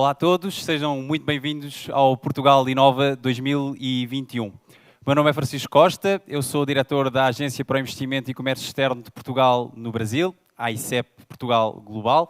Olá a todos, sejam muito bem-vindos ao Portugal Inova 2021. O meu nome é Francisco Costa, eu sou diretor da Agência para o Investimento e Comércio Externo de Portugal no Brasil, a AICEP Portugal Global,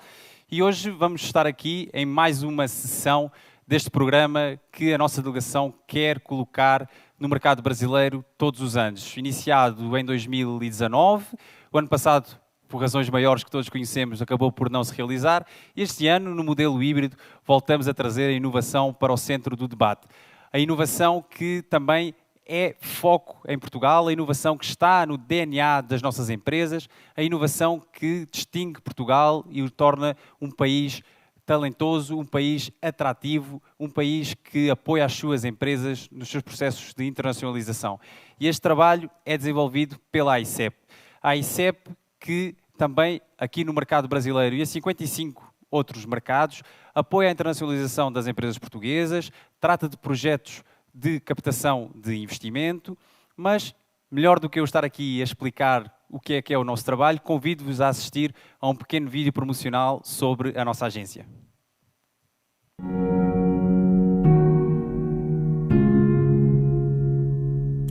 e hoje vamos estar aqui em mais uma sessão deste programa que a nossa delegação quer colocar no mercado brasileiro todos os anos. Iniciado em 2019, o ano passado, por razões maiores que todos conhecemos, acabou por não se realizar. Este ano, no modelo híbrido, voltamos a trazer a inovação para o centro do debate. A inovação que também é foco em Portugal, a inovação que está no DNA das nossas empresas, a inovação que distingue Portugal e o torna um país talentoso, um país atrativo, um país que apoia as suas empresas nos seus processos de internacionalização. E este trabalho é desenvolvido pela AICEP. A AICEP que também aqui no mercado brasileiro e em 55 outros mercados, apoia a internacionalização das empresas portuguesas, trata de projetos de captação de investimento, mas melhor do que eu estar aqui a explicar o que é o nosso trabalho, convido-vos a assistir a um pequeno vídeo promocional sobre a nossa agência.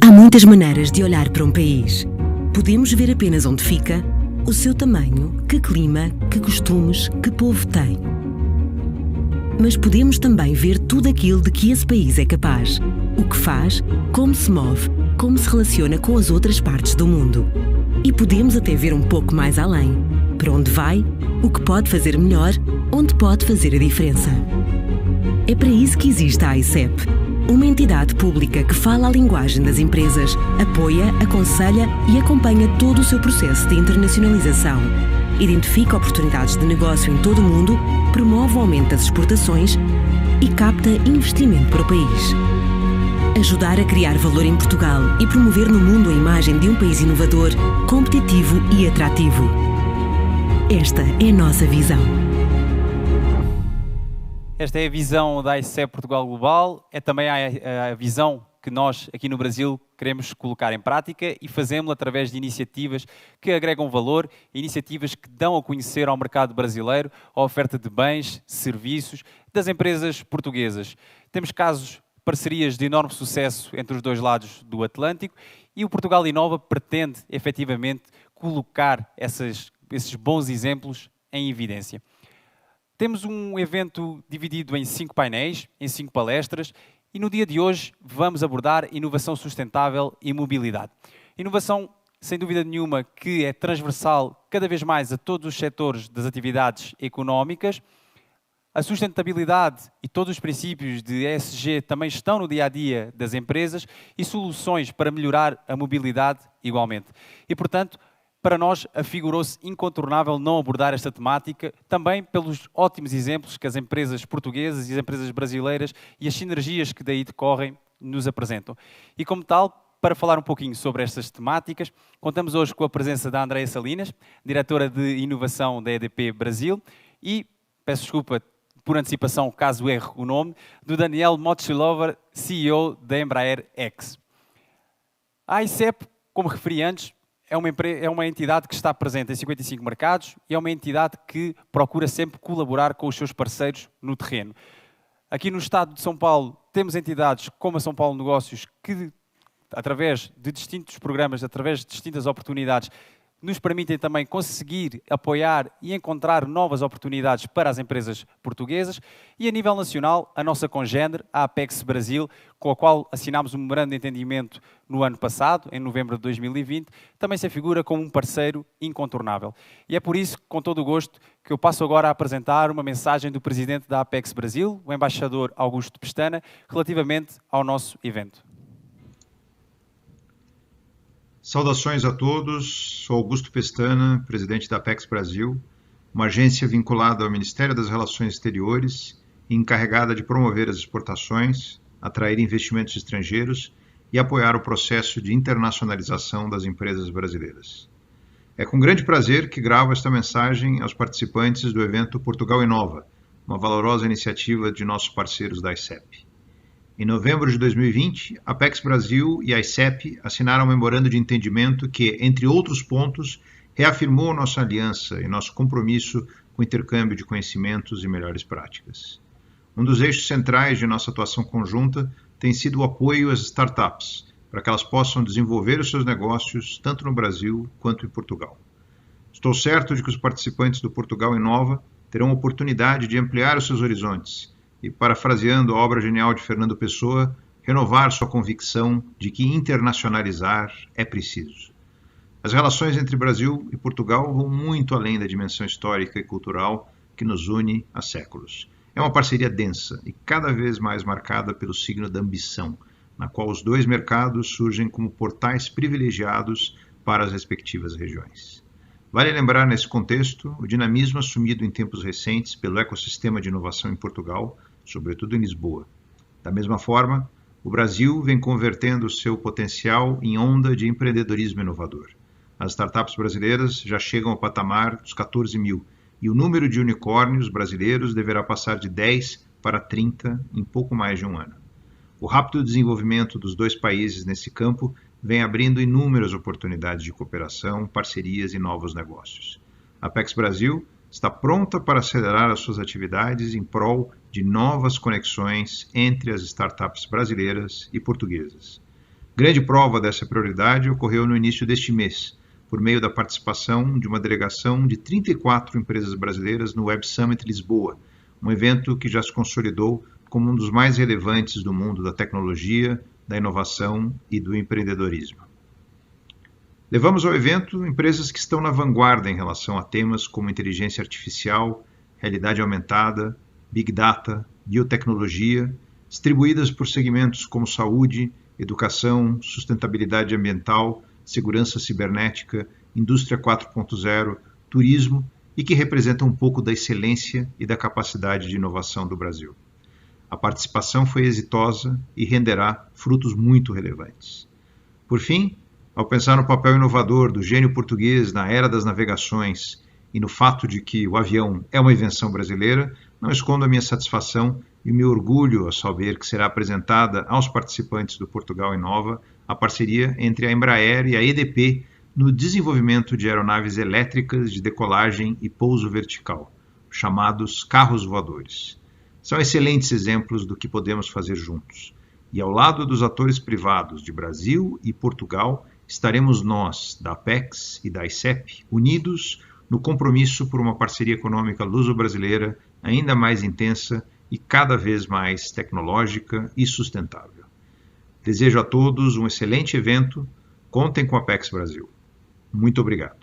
Há muitas maneiras de olhar para um país. Podemos ver apenas onde fica, o seu tamanho, que clima, que costumes, que povo tem. Mas podemos também ver tudo aquilo de que esse país é capaz, o que faz, como se move, como se relaciona com as outras partes do mundo. E podemos até ver um pouco mais além, para onde vai, o que pode fazer melhor, onde pode fazer a diferença. É para isso que existe a AICEP, uma entidade pública que fala a linguagem das empresas, apoia, aconselha e acompanha todo o seu processo de internacionalização, identifica oportunidades de negócio em todo o mundo, promove o aumento das exportações e capta investimento para o país. Ajudar a criar valor em Portugal e promover no mundo a imagem de um país inovador, competitivo e atrativo. Esta é a nossa visão. Esta é a visão da AICEP Portugal Global, é também a visão que nós aqui no Brasil queremos colocar em prática e fazemos através de iniciativas que agregam valor, iniciativas que dão a conhecer ao mercado brasileiro a oferta de bens, serviços das empresas portuguesas. Temos casos, parcerias de enorme sucesso entre os dois lados do Atlântico e o Portugal Inova pretende efetivamente colocar esses bons exemplos em evidência. Temos um evento dividido em 5 painéis, em 5 palestras, e no dia de hoje vamos abordar inovação sustentável e mobilidade. Inovação, sem dúvida nenhuma, que é transversal cada vez mais a todos os setores das atividades económicas. A sustentabilidade e todos os princípios de ESG também estão no dia-a-dia das empresas e soluções para melhorar a mobilidade igualmente. E, portanto, para nós, afigurou-se incontornável não abordar esta temática, também pelos ótimos exemplos que as empresas portuguesas e as empresas brasileiras e as sinergias que daí decorrem nos apresentam. E como tal, para falar um pouquinho sobre estas temáticas, contamos hoje com a presença da Andreia Salinas, diretora de inovação da EDP Brasil, e, peço desculpa por antecipação, caso erre o nome, do Daniel Mochilover, CEO da Embraer X. A AICEP, como referi antes, é uma entidade que está presente em 55 mercados e é uma entidade que procura sempre colaborar com os seus parceiros no terreno. Aqui no estado de São Paulo temos entidades como a São Paulo Negócios que, através de distintos programas, através de distintas oportunidades, nos permitem também conseguir apoiar e encontrar novas oportunidades para as empresas portuguesas. E a nível nacional, a nossa congénere, a Apex Brasil, com a qual assinámos um memorando de entendimento no ano passado, em novembro de 2020, também se afigura como um parceiro incontornável. E é por isso, com todo o gosto, que eu passo agora a apresentar uma mensagem do presidente da Apex Brasil, o embaixador Augusto Pestana, relativamente ao nosso evento. Saudações a todos, sou Augusto Pestana, presidente da Apex Brasil, uma agência vinculada ao Ministério das Relações Exteriores e encarregada de promover as exportações, atrair investimentos estrangeiros e apoiar o processo de internacionalização das empresas brasileiras. É com grande prazer que gravo esta mensagem aos participantes do evento Portugal Inova, uma valorosa iniciativa de nossos parceiros da AICEP. Em novembro de 2020, a Apex Brasil e a AICEP assinaram um memorando de entendimento que, entre outros pontos, reafirmou nossa aliança e nosso compromisso com o intercâmbio de conhecimentos e melhores práticas. Um dos eixos centrais de nossa atuação conjunta tem sido o apoio às startups, para que elas possam desenvolver os seus negócios tanto no Brasil quanto em Portugal. Estou certo de que os participantes do Portugal Inova terão a oportunidade de ampliar os seus horizontes e, parafraseando a obra genial de Fernando Pessoa, renovar sua convicção de que internacionalizar é preciso. As relações entre Brasil e Portugal vão muito além da dimensão histórica e cultural que nos une há séculos. É uma parceria densa e cada vez mais marcada pelo signo da ambição, na qual os dois mercados surgem como portais privilegiados para as respectivas regiões. Vale lembrar, nesse contexto, o dinamismo assumido em tempos recentes pelo ecossistema de inovação em Portugal, sobretudo em Lisboa. Da mesma forma, o Brasil vem convertendo seu potencial em onda de empreendedorismo inovador. As startups brasileiras já chegam ao patamar dos 14 mil, e o número de unicórnios brasileiros deverá passar de 10 para 30 em pouco mais de um ano. O rápido desenvolvimento dos dois países nesse campo vem abrindo inúmeras oportunidades de cooperação, parcerias e novos negócios. A Apex Brasil está pronta para acelerar as suas atividades em prol de novas conexões entre as startups brasileiras e portuguesas. Grande prova dessa prioridade ocorreu no início deste mês, por meio da participação de uma delegação de 34 empresas brasileiras no Web Summit Lisboa, um evento que já se consolidou como um dos mais relevantes do mundo da tecnologia, da inovação e do empreendedorismo. Levamos ao evento empresas que estão na vanguarda em relação a temas como inteligência artificial, realidade aumentada, Big Data, biotecnologia, distribuídas por segmentos como saúde, educação, sustentabilidade ambiental, segurança cibernética, indústria 4.0, turismo e que representam um pouco da excelência e da capacidade de inovação do Brasil. A participação foi exitosa e renderá frutos muito relevantes. Por fim, ao pensar no papel inovador do gênio português na era das navegações e no fato de que o avião é uma invenção brasileira, não escondo a minha satisfação e o meu orgulho ao saber que será apresentada aos participantes do Portugal Inova a parceria entre a Embraer e a EDP no desenvolvimento de aeronaves elétricas de decolagem e pouso vertical, chamados carros voadores. São excelentes exemplos do que podemos fazer juntos. E ao lado dos atores privados de Brasil e Portugal, estaremos nós, da Apex e da ICEP, unidos no compromisso por uma parceria econômica luso-brasileira ainda mais intensa e cada vez mais tecnológica e sustentável. Desejo a todos um excelente evento. Contem com a Apex Brasil. Muito obrigado.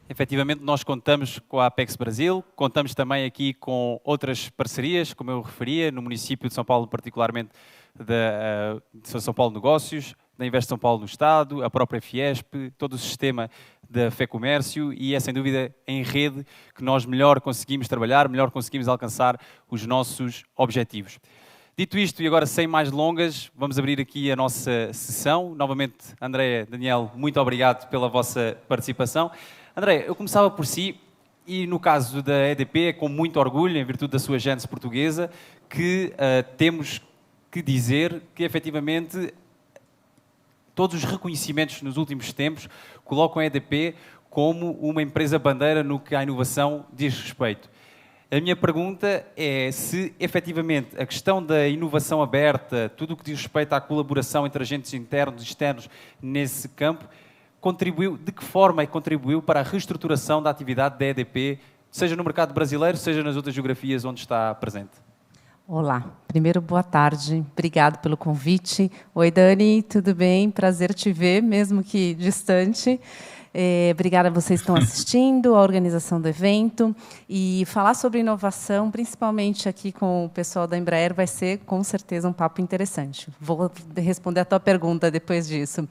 Efetivamente, nós contamos com a Apex Brasil, contamos também aqui com outras parcerias, como eu referia, no município de São Paulo, particularmente de São Paulo Negócios, da Invest São Paulo no Estado, a própria Fiesp, todo o sistema da FEComércio, e é sem dúvida em rede que nós melhor conseguimos trabalhar, melhor conseguimos alcançar os nossos objetivos. Dito isto, e agora sem mais delongas, vamos abrir aqui a nossa sessão. Novamente, André, Daniel, muito obrigado pela vossa participação. André, eu começava por si, e no caso da EDP, é com muito orgulho, em virtude da sua gênese portuguesa, que temos que dizer que, efetivamente, todos os reconhecimentos nos últimos tempos colocam a EDP como uma empresa bandeira no que à inovação diz respeito. A minha pergunta é se, efetivamente, a questão da inovação aberta, tudo o que diz respeito à colaboração entre agentes internos e externos nesse campo, contribuiu, de que forma contribuiu para a reestruturação da atividade da EDP, seja no mercado brasileiro, seja nas outras geografias onde está presente? Olá, primeiro boa tarde, obrigado pelo convite. Oi Dani, tudo bem? Prazer te ver, mesmo que distante. Obrigada a vocês que estão assistindo, a organização do evento. E falar sobre inovação, principalmente aqui com o pessoal da Embraer, vai ser, com certeza, um papo interessante. Vou responder a tua pergunta depois disso.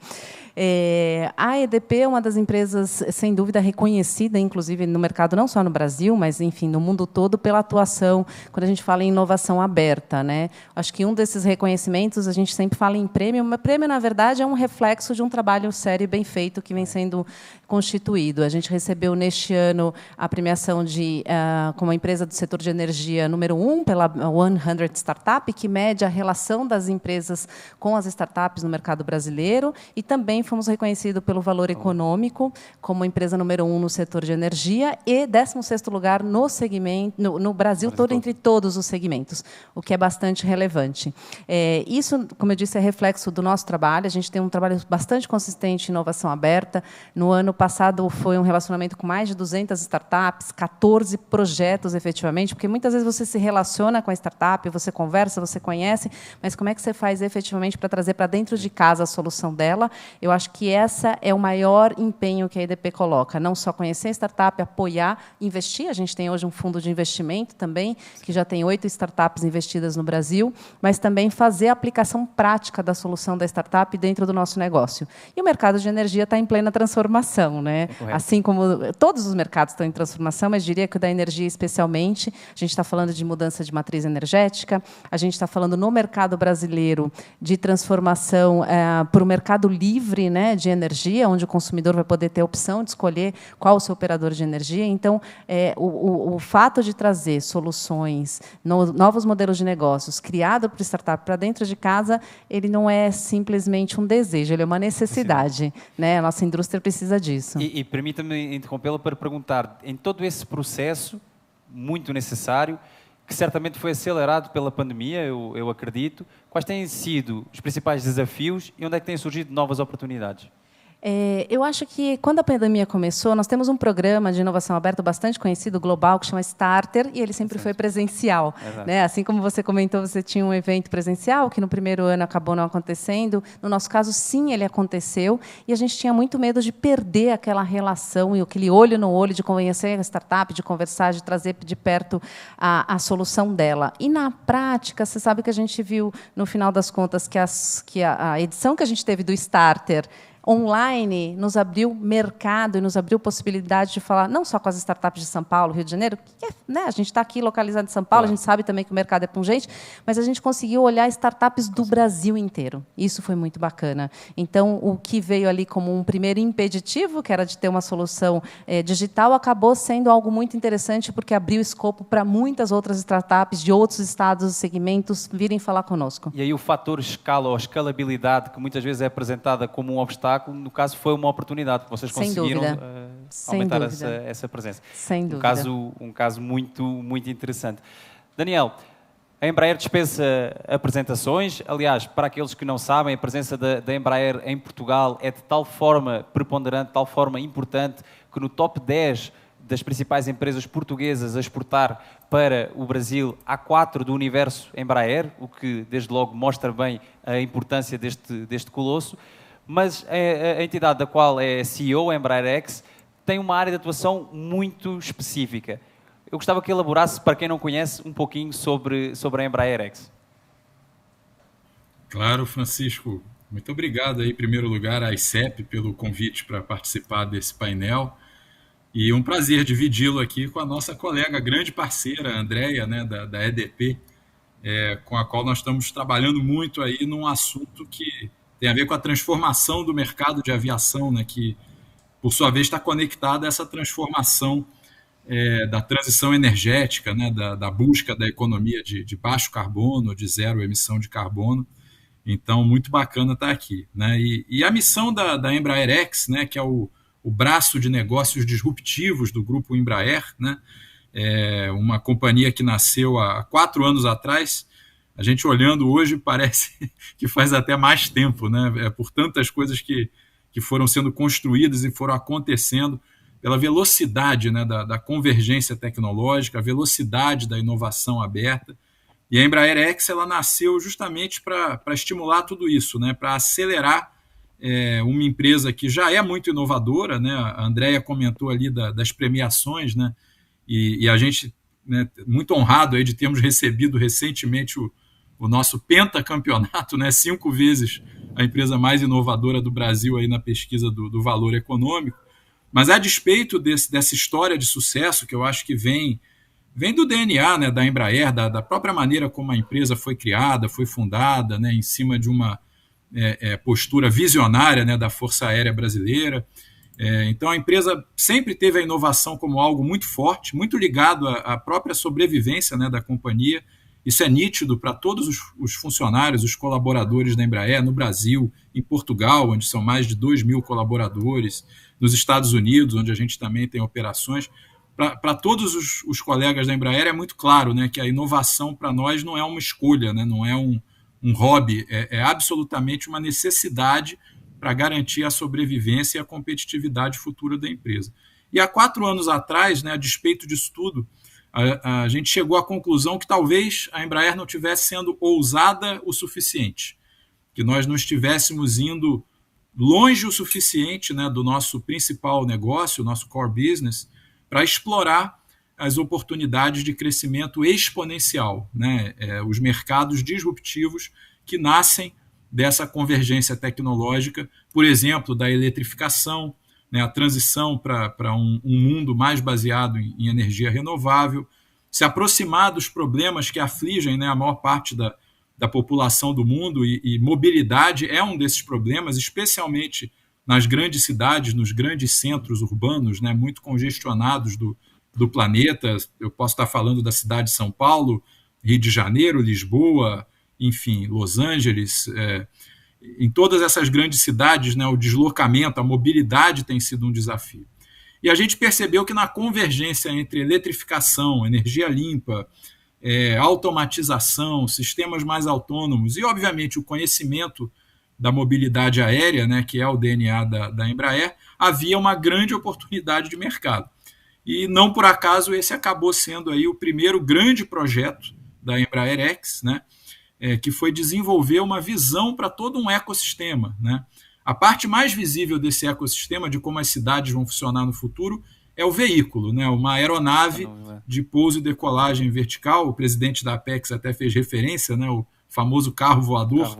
A EDP é uma das empresas, sem dúvida, reconhecida, inclusive, no mercado, não só no Brasil, mas, enfim, no mundo todo, pela atuação, quando a gente fala em inovação aberta, né? Acho que um desses reconhecimentos, a gente sempre fala em prêmio, mas prêmio, na verdade, é um reflexo de um trabalho sério e bem feito que vem sendo constituído. A gente recebeu neste ano a premiação como a empresa do setor de energia número 1 pela 100 Startup, que mede a relação das empresas com as startups no mercado brasileiro, e também fomos reconhecidos pelo Valor Econômico como empresa número 1 no setor de energia e 16º lugar no segmento no Brasil todo, entre todos os segmentos, o que é bastante relevante. Isso, como eu disse, é reflexo do nosso trabalho. A gente tem um trabalho bastante consistente em inovação aberta. No ano passado foi um relacionamento com mais de 200 startups, 14 projetos efetivamente, porque muitas vezes você se relaciona com a startup, você conversa, você conhece, mas como é que você faz efetivamente para trazer para dentro de casa a solução dela? Eu acho que essa é o maior empenho que a EDP coloca, não só conhecer a startup, apoiar, investir. A gente tem hoje um fundo de investimento também, que já tem 8 startups investidas no Brasil, mas também fazer a aplicação prática da solução da startup dentro do nosso negócio. E o mercado de energia está em plena transformação, né? Assim como todos os mercados estão em transformação, mas diria que o da energia especialmente. A gente está falando de mudança de matriz energética, a gente está falando no mercado brasileiro de transformação para o mercado livre, né, de energia, onde o consumidor vai poder ter a opção de escolher qual o seu operador de energia. Então, o fato de trazer soluções, novos modelos de negócios, criado para startup para dentro de casa, ele não é simplesmente um desejo, ele é uma necessidade, né? A nossa indústria precisa disso. E permita-me interrompê-la para perguntar, em todo esse processo, muito necessário, que certamente foi acelerado pela pandemia, eu acredito, quais têm sido os principais desafios e onde é que têm surgido novas oportunidades? Eu acho que, quando a pandemia começou, nós temos um programa de inovação aberta bastante conhecido, global, que chama Starter, e ele sempre foi presencial. Né? Assim como você comentou, você tinha um evento presencial, que no primeiro ano acabou não acontecendo. No nosso caso, sim, ele aconteceu, e a gente tinha muito medo de perder aquela relação e aquele olho no olho de conhecer a startup, de conversar, de trazer de perto a solução dela. E, na prática, você sabe que a gente viu, no final das contas, que a edição que a gente teve do Starter online nos abriu mercado e nos abriu possibilidade de falar não só com as startups de São Paulo, Rio de Janeiro, que né, a gente está aqui localizado em São Paulo, a gente sabe também que o mercado é pungente, mas a gente conseguiu olhar startups do Brasil inteiro. Isso foi muito bacana. Então, o que veio ali como um primeiro impeditivo, que era de ter uma solução digital, acabou sendo algo muito interessante, porque abriu escopo para muitas outras startups de outros estados e segmentos virem falar conosco. E aí o fator escala ou escalabilidade, que muitas vezes é apresentada como um obstáculo, no caso foi uma oportunidade, vocês conseguiram aumentar essa presença. Sem dúvida. Um caso muito, muito interessante. Daniel, a Embraer dispensa apresentações. Aliás, para aqueles que não sabem, a presença da Embraer em Portugal é de tal forma preponderante, de tal forma importante, que no top 10 das principais empresas portuguesas a exportar para o Brasil há 4 do universo Embraer, o que desde logo mostra bem a importância deste colosso. Mas a entidade da qual é CEO, a EmbraerX, tem uma área de atuação muito específica. Eu gostava que elaborasse, para quem não conhece, um pouquinho sobre a EmbraerX. Claro, Francisco. Muito obrigado, aí, em primeiro lugar, à ICEP pelo convite para participar desse painel. E um prazer dividi-lo aqui com a nossa colega, grande parceira, a Andréia, né, da EDP, com a qual nós estamos trabalhando muito aí num assunto que tem a ver com a transformação do mercado de aviação, né, que, por sua vez, está conectada a essa transformação da transição energética, né, da busca da economia de baixo carbono, de zero emissão de carbono. Então, muito bacana estar aqui. Né? E a missão da EmbraerX, né, que é o braço de negócios disruptivos do grupo Embraer, né, uma companhia que nasceu há 4 anos atrás. A gente olhando hoje parece que faz até mais tempo, né? Por tantas coisas que foram sendo construídas e foram acontecendo, pela velocidade, né, da convergência tecnológica, a velocidade da inovação aberta. E a EmbraerX ela nasceu justamente para estimular tudo isso, né, para acelerar uma empresa que já é muito inovadora, né? A Andréia comentou ali das premiações, né? E a gente, né, muito honrado aí de termos recebido recentemente o nosso pentacampeonato, né, 5 vezes a empresa mais inovadora do Brasil aí na pesquisa do Valor Econômico. Mas a despeito dessa história de sucesso, que eu acho que vem do DNA, né, da Embraer, da própria maneira como a empresa foi criada, foi fundada, né, em cima de uma postura visionária, né, da Força Aérea Brasileira, Então, a empresa sempre teve a inovação como algo muito forte, muito ligado à própria sobrevivência, né, da companhia. Isso é nítido para todos os funcionários, os colaboradores da Embraer, no Brasil, em Portugal, onde são mais de 2.000 colaboradores, nos Estados Unidos, onde a gente também tem operações. Para todos os colegas da Embraer é muito claro, né, que a inovação para nós não é uma escolha, né, não é um hobby, é absolutamente uma necessidade para garantir a sobrevivência e a competitividade futura da empresa. E há 4 anos atrás, né, a despeito disso tudo, a gente chegou à conclusão que talvez a Embraer não estivesse sendo ousada o suficiente, que nós não estivéssemos indo longe o suficiente, né, do nosso principal negócio, o nosso core business, para explorar as oportunidades de crescimento exponencial, né, os mercados disruptivos que nascem dessa convergência tecnológica, por exemplo, da eletrificação, né, a transição para um mundo mais baseado em energia renovável, se aproximar dos problemas que afligem, né, a maior parte da população do mundo, e mobilidade é um desses problemas, especialmente nas grandes cidades, nos grandes centros urbanos, né, muito congestionados do planeta. Eu posso estar falando da cidade de São Paulo, Rio de Janeiro, Lisboa, enfim, Los Angeles. Em todas essas grandes cidades, né, o deslocamento, a mobilidade tem sido um desafio. E a gente percebeu que na convergência entre eletrificação, energia limpa, automatização, sistemas mais autônomos e, obviamente, o conhecimento da mobilidade aérea, né, que é o DNA da Embraer, havia uma grande oportunidade de mercado. E não por acaso esse acabou sendo aí o primeiro grande projeto da Embraer X, né, que foi desenvolver uma visão para todo um ecossistema, né? A parte mais visível desse ecossistema, de como as cidades vão funcionar no futuro, é o veículo, né? Uma aeronave de pouso e decolagem vertical. O presidente da Apex até fez referência, né? O famoso carro voador.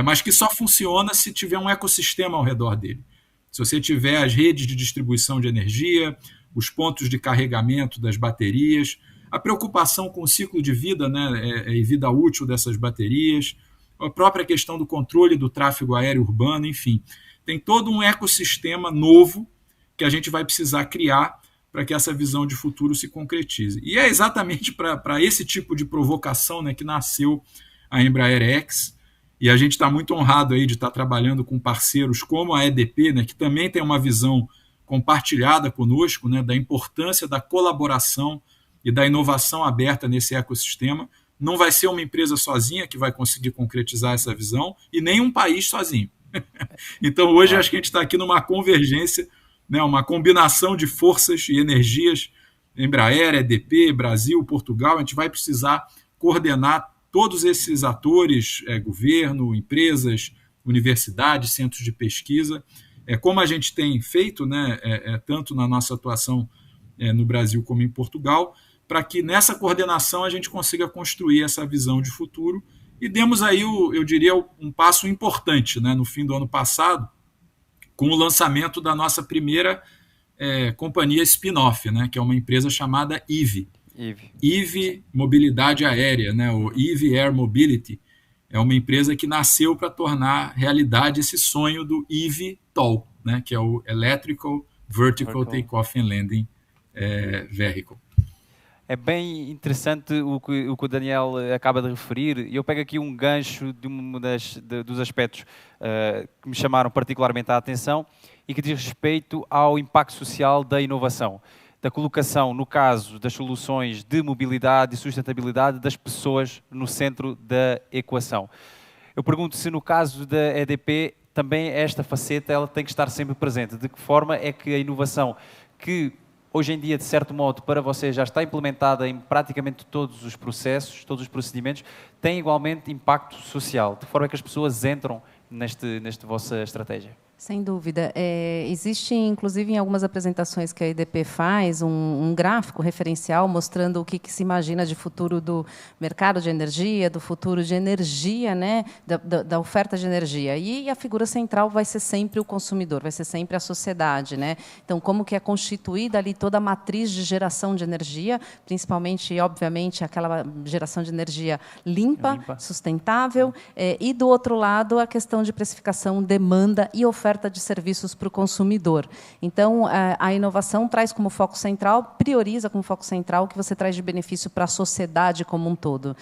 Mas que só funciona se tiver um ecossistema ao redor dele. Se você tiver as redes de distribuição de energia, os pontos de carregamento das baterias, a preocupação com o ciclo de vida, né, e vida útil dessas baterias, a própria questão do controle do tráfego aéreo urbano, enfim. Tem todo um ecossistema novo que a gente vai precisar criar para que essa visão de futuro se concretize. E é exatamente para esse tipo de provocação, né, que nasceu a Embraer X, e a gente está muito honrado aí de estar trabalhando com parceiros como a EDP, né, que também tem uma visão compartilhada conosco, né, da importância da colaboração e da inovação aberta nesse ecossistema. Não vai ser uma empresa sozinha que vai conseguir concretizar essa visão, e nem um país sozinho. Então, hoje, acho que a gente está aqui numa convergência, né, uma combinação de forças e energias, Embraer, EDP, Brasil, Portugal. A gente vai precisar coordenar todos esses atores, governo, empresas, universidades, centros de pesquisa, como a gente tem feito, né, tanto na nossa atuação no Brasil como em Portugal, para que nessa coordenação a gente consiga construir essa visão de futuro. E demos aí, eu diria, um passo importante, né, no fim do ano passado, com o lançamento da nossa primeira companhia spin-off, né, que é uma empresa chamada Eve. Eve Mobilidade Aérea, né, o Eve Air Mobility, é uma empresa que nasceu para tornar realidade esse sonho do eVTOL, né, que é o Electrical Vertical Takeoff and Landing Vehicle. É bem interessante o que o Daniel acaba de referir, e eu pego aqui um gancho de dos aspectos que me chamaram particularmente a atenção e que diz respeito ao impacto social da inovação, da colocação, no caso das soluções de mobilidade e sustentabilidade, das pessoas no centro da equação. Eu pergunto se no caso da EDP também esta faceta ela tem que estar sempre presente. De que forma é que a inovação que hoje em dia, de certo modo, para vocês já está implementada em praticamente todos os processos, todos os procedimentos, tem igualmente impacto social? De que forma é que as pessoas entram nesta vossa estratégia? Sem dúvida. Existe, inclusive, em algumas apresentações que a EDP faz, um gráfico referencial mostrando o que se imagina de futuro do mercado de energia, do futuro de energia, né, da oferta de energia. E a figura central vai ser sempre o consumidor, vai ser sempre a sociedade, né? Então, como que é constituída ali toda a matriz de geração de energia, principalmente, obviamente, aquela geração de energia limpa. Sustentável, e, do outro lado, a questão de precificação, demanda e oferta oferta de serviços para o consumidor. Então, a inovação traz como foco central, prioriza como foco central o que você traz de benefício para a sociedade como um todo.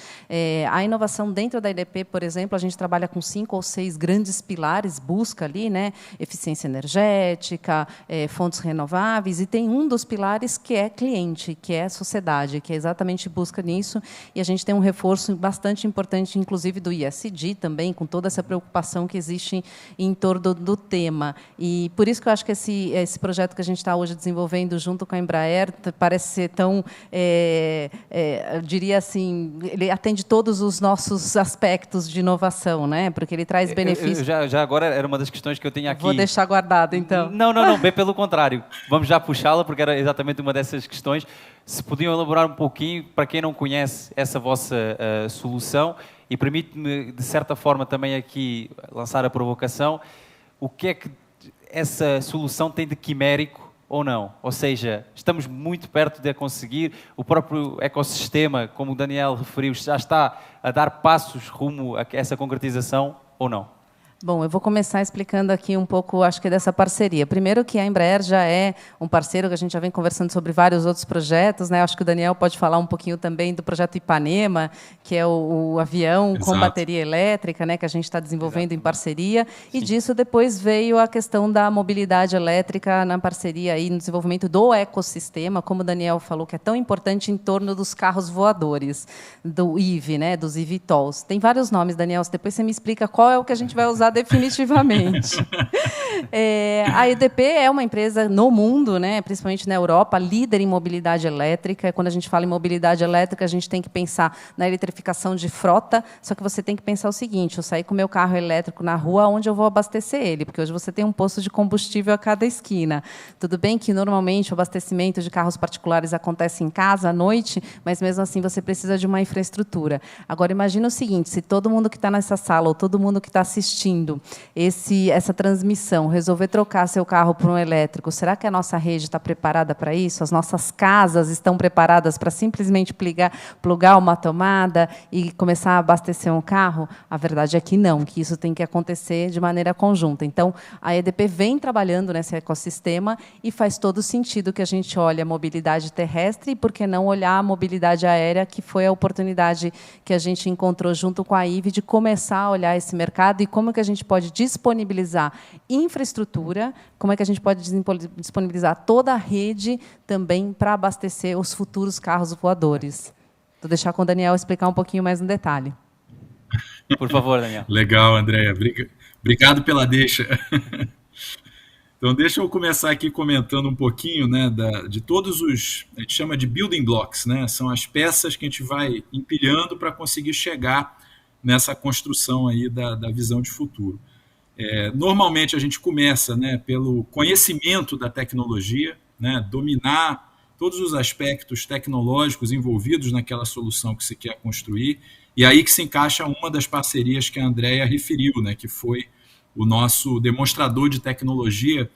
A inovação dentro da EDP, por exemplo, a gente trabalha com 5 ou 6 grandes pilares, busca ali, né, eficiência energética, fontes renováveis, e tem um dos pilares que é cliente, que é a sociedade, que é exatamente busca nisso, e a gente tem um reforço bastante importante, inclusive do ISD também, com toda essa preocupação que existe em torno do tema. E por isso que eu acho que esse projeto que a gente está hoje desenvolvendo junto com a Embraer parece ser tão, eu diria assim, ele atende todos os nossos aspectos de inovação, né? Porque ele traz benefícios. Já agora era uma das questões que eu tinha aqui. Vou deixar guardado, então. Não, bem pelo contrário. Vamos já puxá-la, porque era exatamente uma dessas questões. Se podiam elaborar um pouquinho, para quem não conhece essa vossa solução, e permite-me, de certa forma, também aqui lançar a provocação, o que é que essa solução tem de quimérico ou não? Ou seja, estamos muito perto de a conseguir, o próprio ecossistema, como o Daniel referiu, já está a dar passos rumo a essa concretização ou não? Bom, eu vou começar explicando aqui um pouco, acho que, dessa parceria. Primeiro que a Embraer já é um parceiro que a gente já vem conversando sobre vários outros projetos, né? Acho que o Daniel pode falar um pouquinho também do projeto Ipanema, que é o avião com bateria elétrica, né? Que a gente está desenvolvendo em parceria. Sim. E disso depois veio a questão da mobilidade elétrica na parceria aí no desenvolvimento do ecossistema, como o Daniel falou, que é tão importante em torno dos carros voadores, do EV, né? Dos eVTOLs. Tem vários nomes, Daniel. Depois você me explica qual é o que a gente vai usar definitivamente. A EDP é uma empresa no mundo, né, principalmente na Europa, líder em mobilidade elétrica. Quando a gente fala em mobilidade elétrica, a gente tem que pensar na eletrificação de frota, só que você tem que pensar o seguinte: eu sair com o meu carro elétrico na rua, onde eu vou abastecer ele? Porque hoje você tem um posto de combustível a cada esquina. Tudo bem que, normalmente, o abastecimento de carros particulares acontece em casa, à noite, mas, mesmo assim, você precisa de uma infraestrutura. Agora, imagina o seguinte: se todo mundo que está nessa sala, ou todo mundo que está assistindo essa transmissão, resolver trocar seu carro por um elétrico, será que a nossa rede está preparada para isso? As nossas casas estão preparadas para simplesmente plugar uma tomada e começar a abastecer um carro? A verdade é que não, que isso tem que acontecer de maneira conjunta. Então, a EDP vem trabalhando nesse ecossistema e faz todo sentido que a gente olhe a mobilidade terrestre e, por que não, olhar a mobilidade aérea, que foi a oportunidade que a gente encontrou junto com a IVE de começar a olhar esse mercado e como que a gente pode disponibilizar infraestrutura, como é que a gente pode disponibilizar toda a rede também para abastecer os futuros carros voadores. Vou deixar com o Daniel explicar um pouquinho mais no detalhe. Por favor, Daniel. Legal, Andréia. Obrigado pela deixa. Então, deixa eu começar aqui comentando um pouquinho, né, de todos os... A gente chama de building blocks, né? São as peças que a gente vai empilhando para conseguir chegar nessa construção aí da visão de futuro. Normalmente a gente começa, né, pelo conhecimento da tecnologia, né, dominar todos os aspectos tecnológicos envolvidos naquela solução que se quer construir, e aí que se encaixa uma das parcerias que a Andréia referiu, né, que foi o nosso demonstrador de tecnologia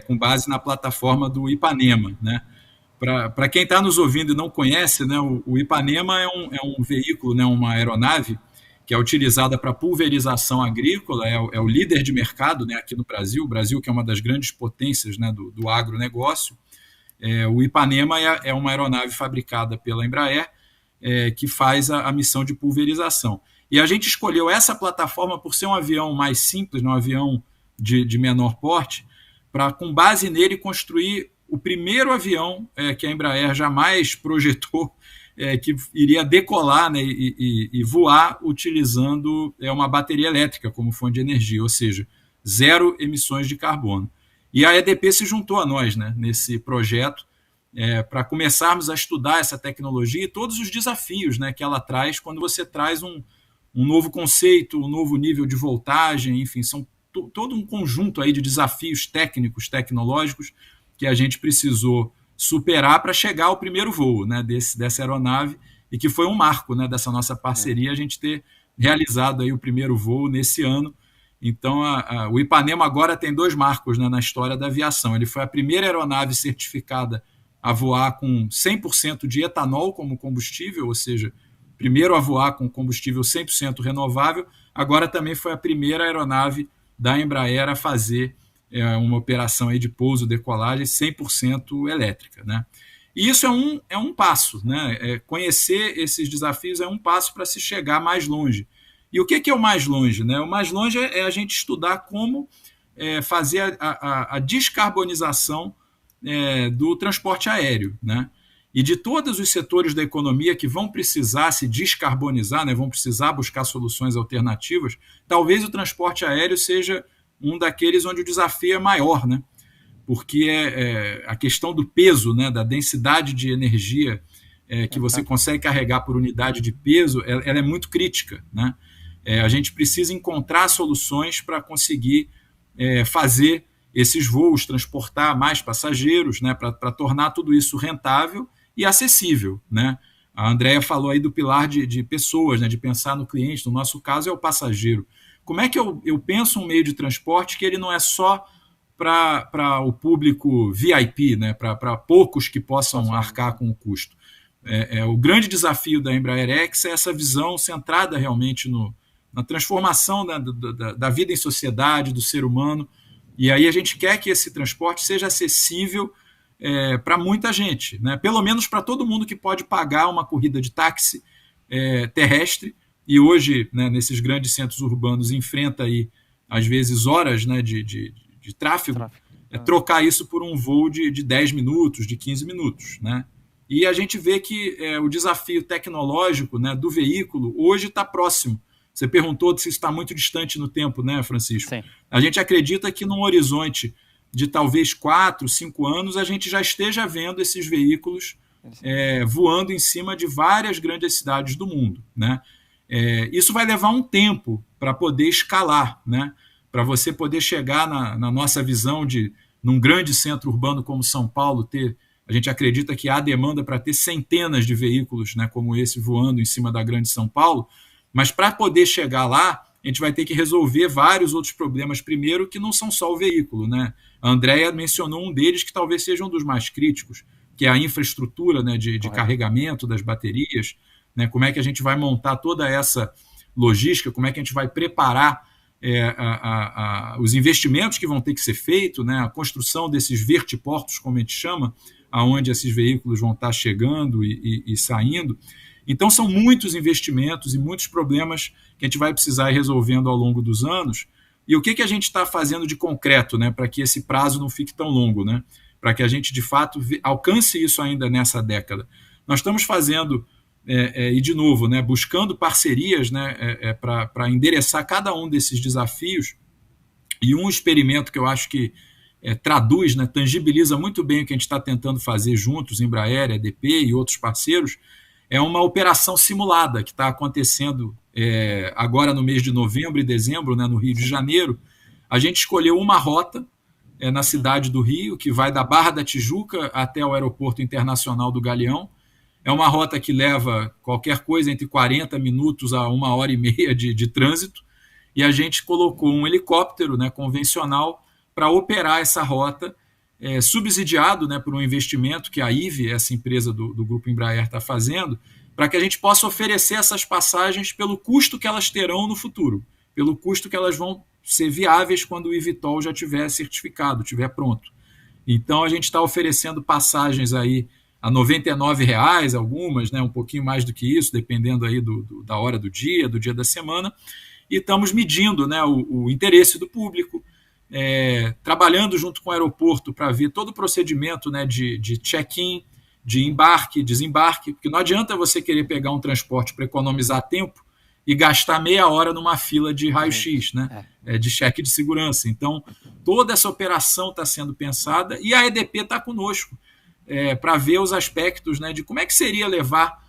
com base na plataforma do Ipanema, né. Para quem está nos ouvindo e não conhece, né, o Ipanema é um veículo, né, uma aeronave que é utilizada para pulverização agrícola, é o líder de mercado, né, aqui no Brasil. O Brasil, que é uma das grandes potências, né, do agronegócio. O Ipanema é uma aeronave fabricada pela Embraer, que faz a missão de pulverização. E a gente escolheu essa plataforma por ser um avião mais simples, um avião de menor porte, para, com base nele, construir o primeiro avião que a Embraer jamais projetou, que iria decolar, né, e voar utilizando uma bateria elétrica como fonte de energia, ou seja, 0 emissões de carbono. E a EDP se juntou a nós, né, nesse projeto para começarmos a estudar essa tecnologia e todos os desafios, né, que ela traz quando você traz um novo conceito, um novo nível de voltagem, enfim, são todo um conjunto aí de desafios técnicos, tecnológicos que a gente precisou superar para chegar ao primeiro voo, né, dessa aeronave, e que foi um marco, né, dessa nossa parceria, a gente ter realizado aí o primeiro voo nesse ano. Então, o Ipanema agora tem 2 marcos, né, na história da aviação. Ele foi a primeira aeronave certificada a voar com 100% de etanol como combustível, ou seja, primeiro a voar com combustível 100% renovável. Agora também foi a primeira aeronave da Embraer a fazer uma operação aí de pouso, decolagem 100% elétrica, né? E isso é um passo, né? Conhecer esses desafios é um passo para se chegar mais longe. E o que é o mais longe, né? O mais longe é a gente estudar como fazer a descarbonização do transporte aéreo, né? E de todos os setores da economia que vão precisar se descarbonizar, né, vão precisar buscar soluções alternativas, talvez o transporte aéreo seja um daqueles onde o desafio é maior, né? Porque a questão do peso, né, da densidade de energia que você consegue carregar por unidade de peso, ela é muito crítica, né? A gente precisa encontrar soluções para conseguir fazer esses voos, transportar mais passageiros, né, para tornar tudo isso rentável e acessível, né? A Andrea falou aí do pilar de pessoas, né, de pensar no cliente, no nosso caso é o passageiro. Como é que eu penso um meio de transporte que ele não é só para o público VIP, né, para poucos que possam arcar com o custo? O grande desafio da Embraer X é essa visão centrada realmente na transformação da vida em sociedade, do ser humano, e aí a gente quer que esse transporte seja acessível para muita gente, né? Pelo menos para todo mundo que pode pagar uma corrida de táxi terrestre, e hoje, né, nesses grandes centros urbanos, enfrenta aí, às vezes, horas, né, de tráfego, trocar isso por um voo de 10 minutos, de 15 minutos, né? E a gente vê que o desafio tecnológico, né, do veículo hoje está próximo. Você perguntou se isso está muito distante no tempo, né, Francisco? Sim. A gente acredita que num horizonte de talvez 4, 5 anos, a gente já esteja vendo esses veículos voando em cima de várias grandes cidades do mundo, né? Isso vai levar um tempo para poder escalar, né? Para você poder chegar na nossa visão de, num grande centro urbano como São Paulo, a gente acredita que há demanda para ter centenas de veículos, né, como esse voando em cima da grande São Paulo, mas para poder chegar lá, a gente vai ter que resolver vários outros problemas primeiro, que não são só o veículo, né? A Andrea mencionou um deles que talvez seja um dos mais críticos, que é a infraestrutura, né, de carregamento das baterias, né? Como é que a gente vai montar toda essa logística, como é que a gente vai preparar os investimentos que vão ter que ser feitos, né? A construção desses vertiportos, como a gente chama, aonde esses veículos vão estar chegando e saindo. Então, são muitos investimentos e muitos problemas que a gente vai precisar ir resolvendo ao longo dos anos. E o que a gente está fazendo de concreto, né, para que esse prazo não fique tão longo, né, para que a gente, de fato, alcance isso ainda nessa década? Nós estamos fazendo, e de novo, né, buscando parcerias, né, para endereçar cada um desses desafios. E um experimento que eu acho que traduz, né, tangibiliza muito bem o que a gente está tentando fazer juntos, Embraer, EDP e outros parceiros, é uma operação simulada que está acontecendo agora no mês de novembro e dezembro, né, no Rio de Janeiro. A gente escolheu uma rota na cidade do Rio, que vai da Barra da Tijuca até o Aeroporto Internacional do Galeão. É uma rota que leva qualquer coisa entre 40 minutos a 1h30 de trânsito, e a gente colocou um helicóptero, né, convencional para operar essa rota, subsidiado, né, por um investimento que a IVE, essa empresa do Grupo Embraer, está fazendo, para que a gente possa oferecer essas passagens pelo custo que elas terão no futuro, pelo custo que elas vão ser viáveis quando o eVTOL já estiver certificado, estiver pronto. Então, a gente está oferecendo passagens aí a R$ 99, algumas, né, um pouquinho mais do que isso, dependendo aí da hora do dia da semana, e estamos medindo, né, o interesse do público, trabalhando junto com o aeroporto para ver todo o procedimento, né, de check-in, de embarque, desembarque, porque não adianta você querer pegar um transporte para economizar tempo e gastar meia hora numa fila de raio-x, né, de cheque de segurança. Então, toda essa operação está sendo pensada e a EDP está conosco para ver os aspectos, né, de como é que seria levar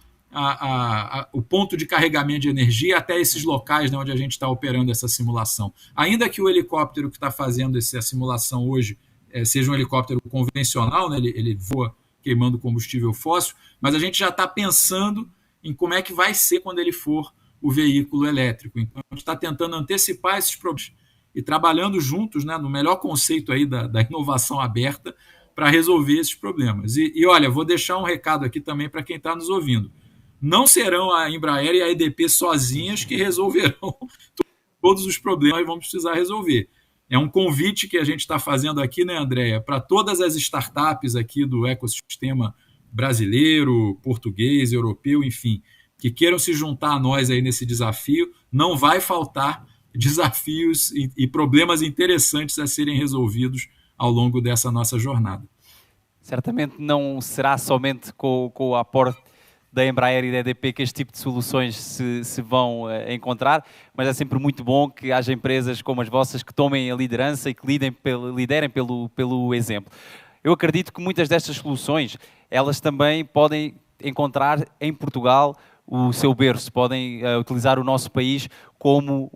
o ponto de carregamento de energia até esses locais, né, onde a gente está operando essa simulação. Ainda que o helicóptero que está fazendo essa simulação hoje seja um helicóptero convencional, né, ele voa queimando combustível fóssil, mas a gente já está pensando em como é que vai ser quando ele for o veículo elétrico. Então, a gente está tentando antecipar esses problemas e trabalhando juntos, né, no melhor conceito aí da inovação aberta para resolver esses problemas. E olha, vou deixar um recado aqui também para quem está nos ouvindo. Não serão a Embraer e a EDP sozinhas que resolverão todos os problemas que vamos precisar resolver. É um convite que a gente está fazendo aqui, né, Andréia, para todas as startups aqui do ecossistema brasileiro, português, europeu, enfim, que queiram se juntar a nós aí nesse desafio. Não vai faltar desafios e problemas interessantes a serem resolvidos ao longo dessa nossa jornada. Certamente não será somente com o aporte da Embraer e da EDP que este tipo de soluções se vão encontrar, mas é sempre muito bom que haja empresas como as vossas que tomem a liderança e que liderem pelo exemplo. Eu acredito que muitas destas soluções, elas também podem encontrar em Portugal o seu berço, podem utilizar o nosso país como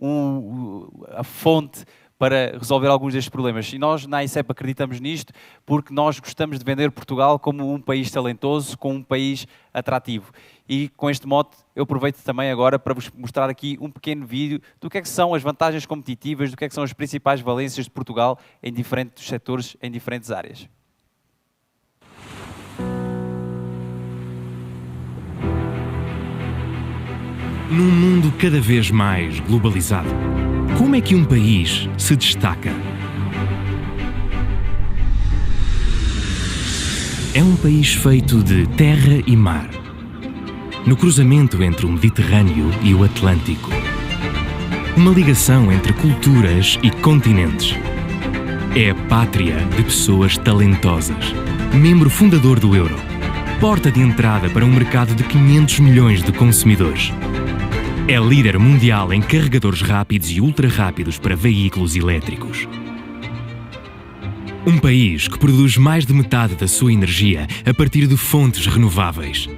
a fonte para resolver alguns destes problemas. E nós, na ICEP, acreditamos nisto porque nós gostamos de vender Portugal como um país talentoso, como um país atrativo. E com este mote, eu aproveito também agora para vos mostrar aqui um pequeno vídeo do que é que são as vantagens competitivas, do que é que são as principais valências de Portugal em diferentes setores, em diferentes áreas. Num mundo cada vez mais globalizado, como é que um país se destaca? É um país feito de terra e mar, no cruzamento entre o Mediterrâneo e o Atlântico. Uma ligação entre culturas e continentes. É a pátria de pessoas talentosas, membro fundador do euro, porta de entrada para um mercado de 500 milhões de consumidores. É líder mundial em carregadores rápidos e ultra-rápidos para veículos elétricos. Um país que produz mais de metade da sua energia a partir de fontes renováveis.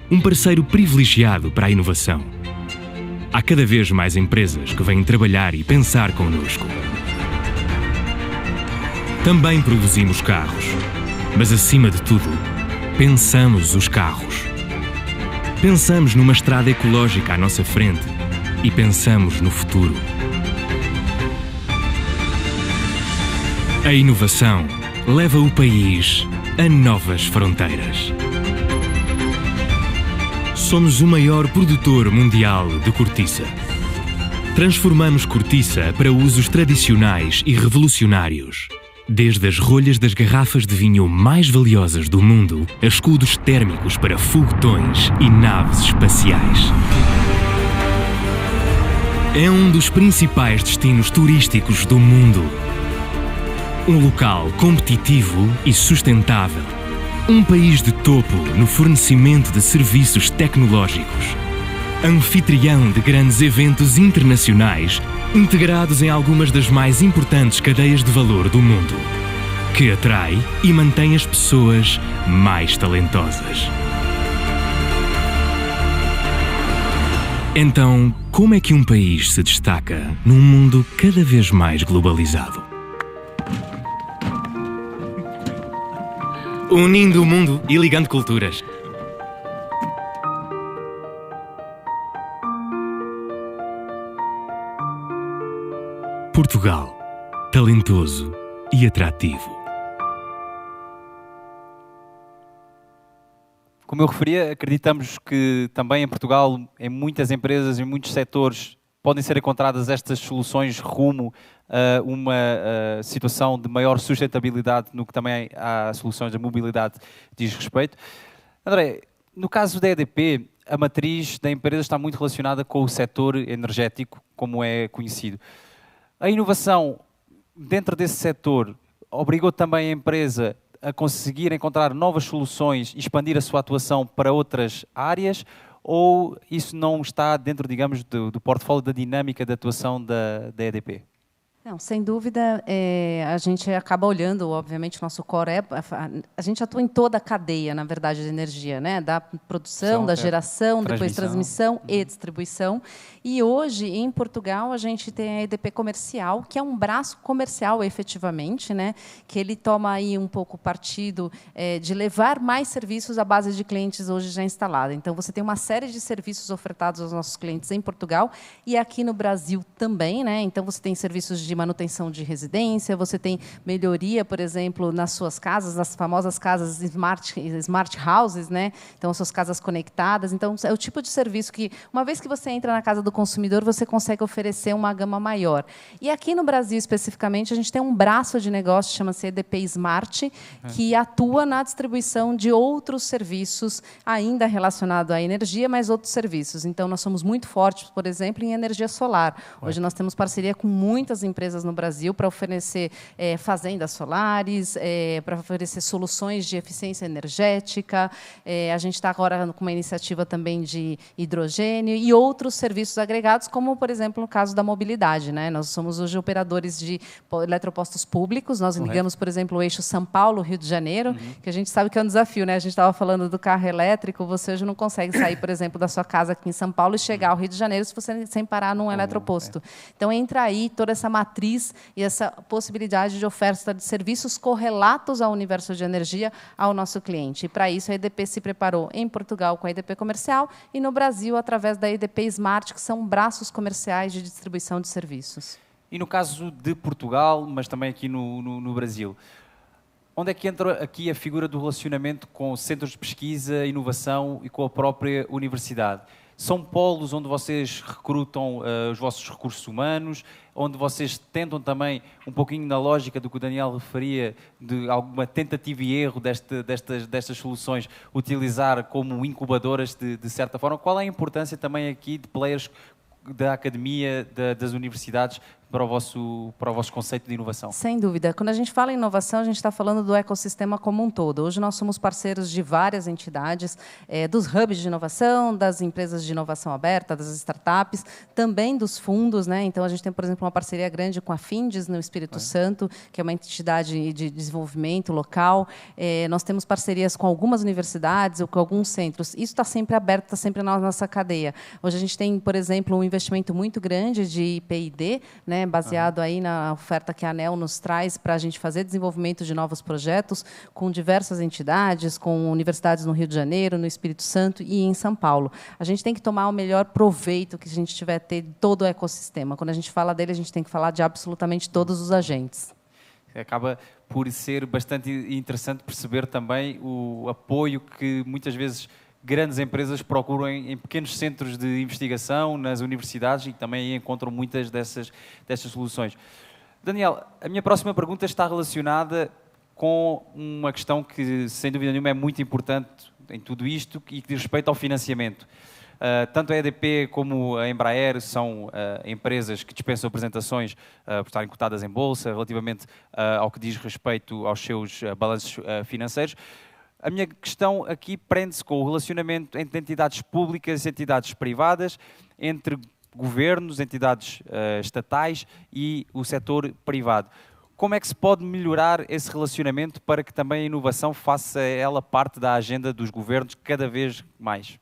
Um parceiro privilegiado para a inovação. Há cada vez mais empresas que vêm trabalhar e pensar connosco. Também produzimos carros, mas acima de tudo, pensamos os carros. Pensamos numa estrada ecológica à nossa frente e pensamos no futuro. A inovação leva o país a novas fronteiras. Somos o maior produtor mundial de cortiça. Transformamos cortiça para usos tradicionais e revolucionários. Desde as rolhas das garrafas de vinho mais valiosas do mundo a escudos térmicos para foguetões e naves espaciais. É um dos principais destinos turísticos do mundo. Um local competitivo e sustentável. Um país de topo no fornecimento de serviços tecnológicos. Anfitrião de grandes eventos internacionais integrados em algumas das mais importantes cadeias de valor do mundo, que atrai e mantém as pessoas mais talentosas. Então, como é que um país se destaca num mundo cada vez mais globalizado? Unindo o mundo e ligando culturas. Portugal, talentoso e atrativo. Como eu referia, acreditamos que também em Portugal, em muitas empresas, em muitos setores, podem ser encontradas estas soluções rumo a uma situação de maior sustentabilidade no que também há soluções da mobilidade diz respeito. André, no caso da EDP, a matriz da empresa está muito relacionada com o setor energético, como é conhecido. A inovação dentro desse setor obrigou também a empresa a conseguir encontrar novas soluções e expandir a sua atuação para outras áreas, ou isso não está dentro, digamos, do portfólio da dinâmica de atuação da EDP? Não, sem dúvida, a gente acaba olhando, obviamente, o nosso core a gente atua em toda a cadeia, na verdade, de energia, né? Da produção, da geração, depois transmissão e distribuição. E hoje, em Portugal, a gente tem a EDP Comercial, que é um braço comercial, efetivamente, né? Que ele toma aí um pouco partido de levar mais serviços à base de clientes hoje já instalada. Então, você tem uma série de serviços ofertados aos nossos clientes em Portugal e aqui no Brasil também, né? Então, você tem serviços de de manutenção de residência, você tem melhoria, por exemplo, nas suas casas, nas famosas casas smart houses, né? Então, suas casas conectadas. Então, é o tipo de serviço que, uma vez que você entra na casa do consumidor, você consegue oferecer uma gama maior. E aqui no Brasil, especificamente, a gente tem um braço de negócio, chama-se EDP Smart, que atua na distribuição de outros serviços, ainda relacionado à energia, mas outros serviços. Então, nós somos muito fortes, por exemplo, em energia solar. Hoje nós temos parceria com muitas empresas no Brasil para oferecer fazendas solares, para oferecer soluções de eficiência energética. A gente está agora com uma iniciativa também de hidrogênio e outros serviços agregados, como, por exemplo, no caso da mobilidade, né? Nós somos hoje operadores de eletropostos públicos. Nós ligamos, por exemplo, o eixo São Paulo-Rio de Janeiro, que a gente sabe que é um desafio, né? A gente estava falando do carro elétrico, você hoje não consegue sair, por exemplo, da sua casa aqui em São Paulo e chegar ao Rio de Janeiro se você sem parar num eletroposto. Então, entra aí toda essa matriz e essa possibilidade de oferta de serviços correlatos ao universo de energia ao nosso cliente. E, para isso, a EDP se preparou em Portugal com a EDP Comercial e no Brasil através da EDP Smart, que são braços comerciais de distribuição de serviços. E no caso de Portugal, mas também aqui no Brasil, onde é que entra aqui a figura do relacionamento com centros de pesquisa, inovação e com a própria universidade? São polos onde vocês recrutam os vossos recursos humanos, onde vocês tentam também, um pouquinho na lógica do que o Daniel referia, de alguma tentativa e erro destas soluções, utilizar como incubadoras de certa forma. Qual é a importância também aqui de players da academia, das universidades, para o vosso conceito de inovação? Sem dúvida. Quando a gente fala em inovação, a gente está falando do ecossistema como um todo. Hoje nós somos parceiros de várias entidades, dos hubs de inovação, das empresas de inovação aberta, das startups, também dos fundos, né? Então, a gente tem, por exemplo, uma parceria grande com a Findes, no Espírito Santo, que é uma entidade de desenvolvimento local. Nós temos parcerias com algumas universidades ou com alguns centros. Isso está sempre aberto, está sempre na nossa cadeia. Hoje a gente tem, por exemplo, um investimento muito grande de P&D, né, baseado aí na oferta que a ANEEL nos traz para a gente fazer desenvolvimento de novos projetos com diversas entidades, com universidades no Rio de Janeiro, no Espírito Santo e em São Paulo. A gente tem que tomar o melhor proveito que a gente tiver ter de todo o ecossistema. Quando a gente fala dele, a gente tem que falar de absolutamente todos os agentes. Acaba por ser bastante interessante perceber também o apoio que muitas vezes grandes empresas procuram em pequenos centros de investigação, nas universidades, e também encontram muitas dessas soluções. Daniel, a minha próxima pergunta está relacionada com uma questão que, sem dúvida nenhuma, é muito importante em tudo isto e que diz respeito ao financiamento. Tanto a EDP como a Embraer são empresas que dispensam apresentações por estarem cotadas em bolsa, relativamente ao que diz respeito aos seus balanços financeiros. A minha questão aqui prende-se com o relacionamento entre entidades públicas e entidades privadas, entre governos, entidades estatais e o setor privado. Como é que se pode melhorar esse relacionamento para que também a inovação faça ela parte da agenda dos governos cada vez mais?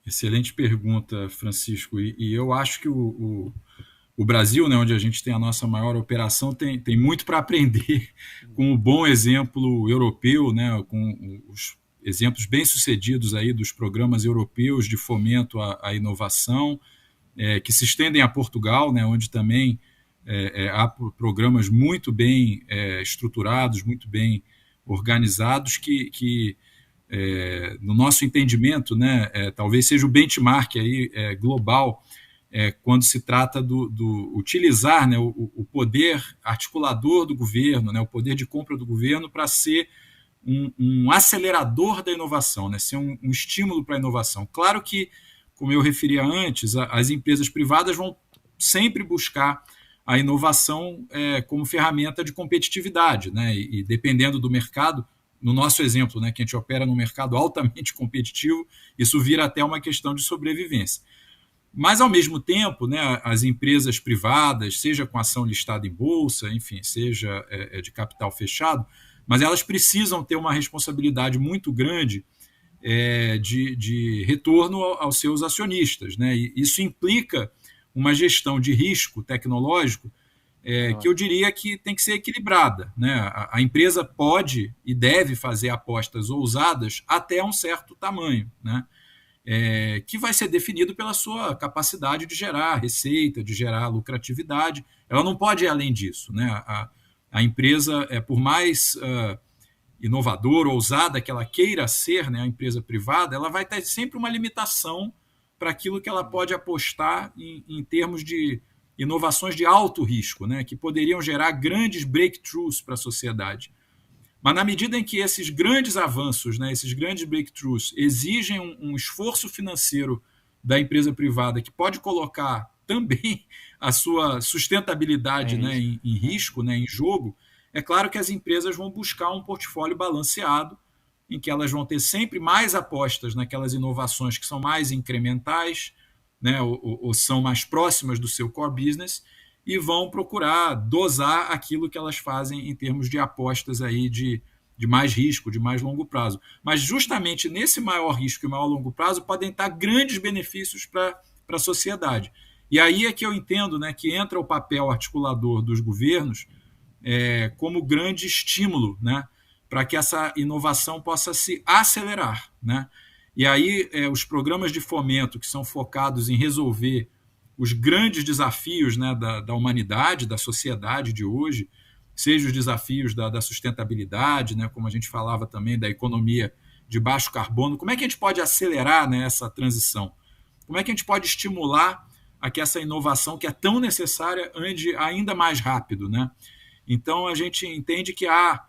Excelente pergunta, Francisco. E eu acho que o Brasil, né, onde a gente tem a nossa maior operação, tem muito para aprender com o bom exemplo europeu, né, com os exemplos bem-sucedidos aí dos programas europeus de fomento à inovação, que se estendem a Portugal, né, onde também há programas muito bem estruturados, muito bem organizados, que no nosso entendimento, né, talvez seja o benchmark aí, global, quando se trata do utilizar, né, o poder articulador do governo, né, o poder de compra do governo para ser um acelerador da inovação, né, ser um estímulo para a inovação. Claro que, como eu referia antes, as empresas privadas vão sempre buscar a inovação como ferramenta de competitividade, né, e dependendo do mercado, no nosso exemplo, né, que a gente opera num mercado altamente competitivo, isso vira até uma questão de sobrevivência. Mas, ao mesmo tempo, né, as empresas privadas, seja com ação listada em bolsa, enfim, seja de capital fechado, mas elas precisam ter uma responsabilidade muito grande de retorno aos seus acionistas, né? E isso implica uma gestão de risco tecnológico que eu diria que tem que ser equilibrada, né? A empresa pode e deve fazer apostas ousadas até um certo tamanho, né? que vai ser definido pela sua capacidade de gerar receita, de gerar lucratividade. Ela não pode ir além disso, né? A empresa, por mais inovadora, ousada que ela queira ser, né, a empresa privada, ela vai ter sempre uma limitação para aquilo que ela pode apostar em termos de inovações de alto risco, né, que poderiam gerar grandes breakthroughs para a sociedade. Mas na medida em que esses grandes avanços, né, esses grandes breakthroughs exigem um esforço financeiro da empresa privada que pode colocar também a sua sustentabilidade, né, em risco, né, em jogo, é claro que as empresas vão buscar um portfólio balanceado, em que elas vão ter sempre mais apostas naquelas inovações que são mais incrementais, né, ou são mais próximas do seu core business, e vão procurar dosar aquilo que elas fazem em termos de apostas aí de mais risco, de mais longo prazo. Mas justamente nesse maior risco e maior longo prazo podem estar grandes benefícios para a sociedade. E aí é que eu entendo, né, que entra o papel articulador dos governos como grande estímulo, né, para que essa inovação possa se acelerar, né? E aí os programas de fomento que são focados em resolver os grandes desafios, né, da humanidade, da sociedade de hoje, seja os desafios da sustentabilidade, né, como a gente falava também, da economia de baixo carbono. Como é que a gente pode acelerar, né, essa transição? Como é que a gente pode estimular a que essa inovação, que é tão necessária, ande ainda mais rápido, né? Então, a gente entende que há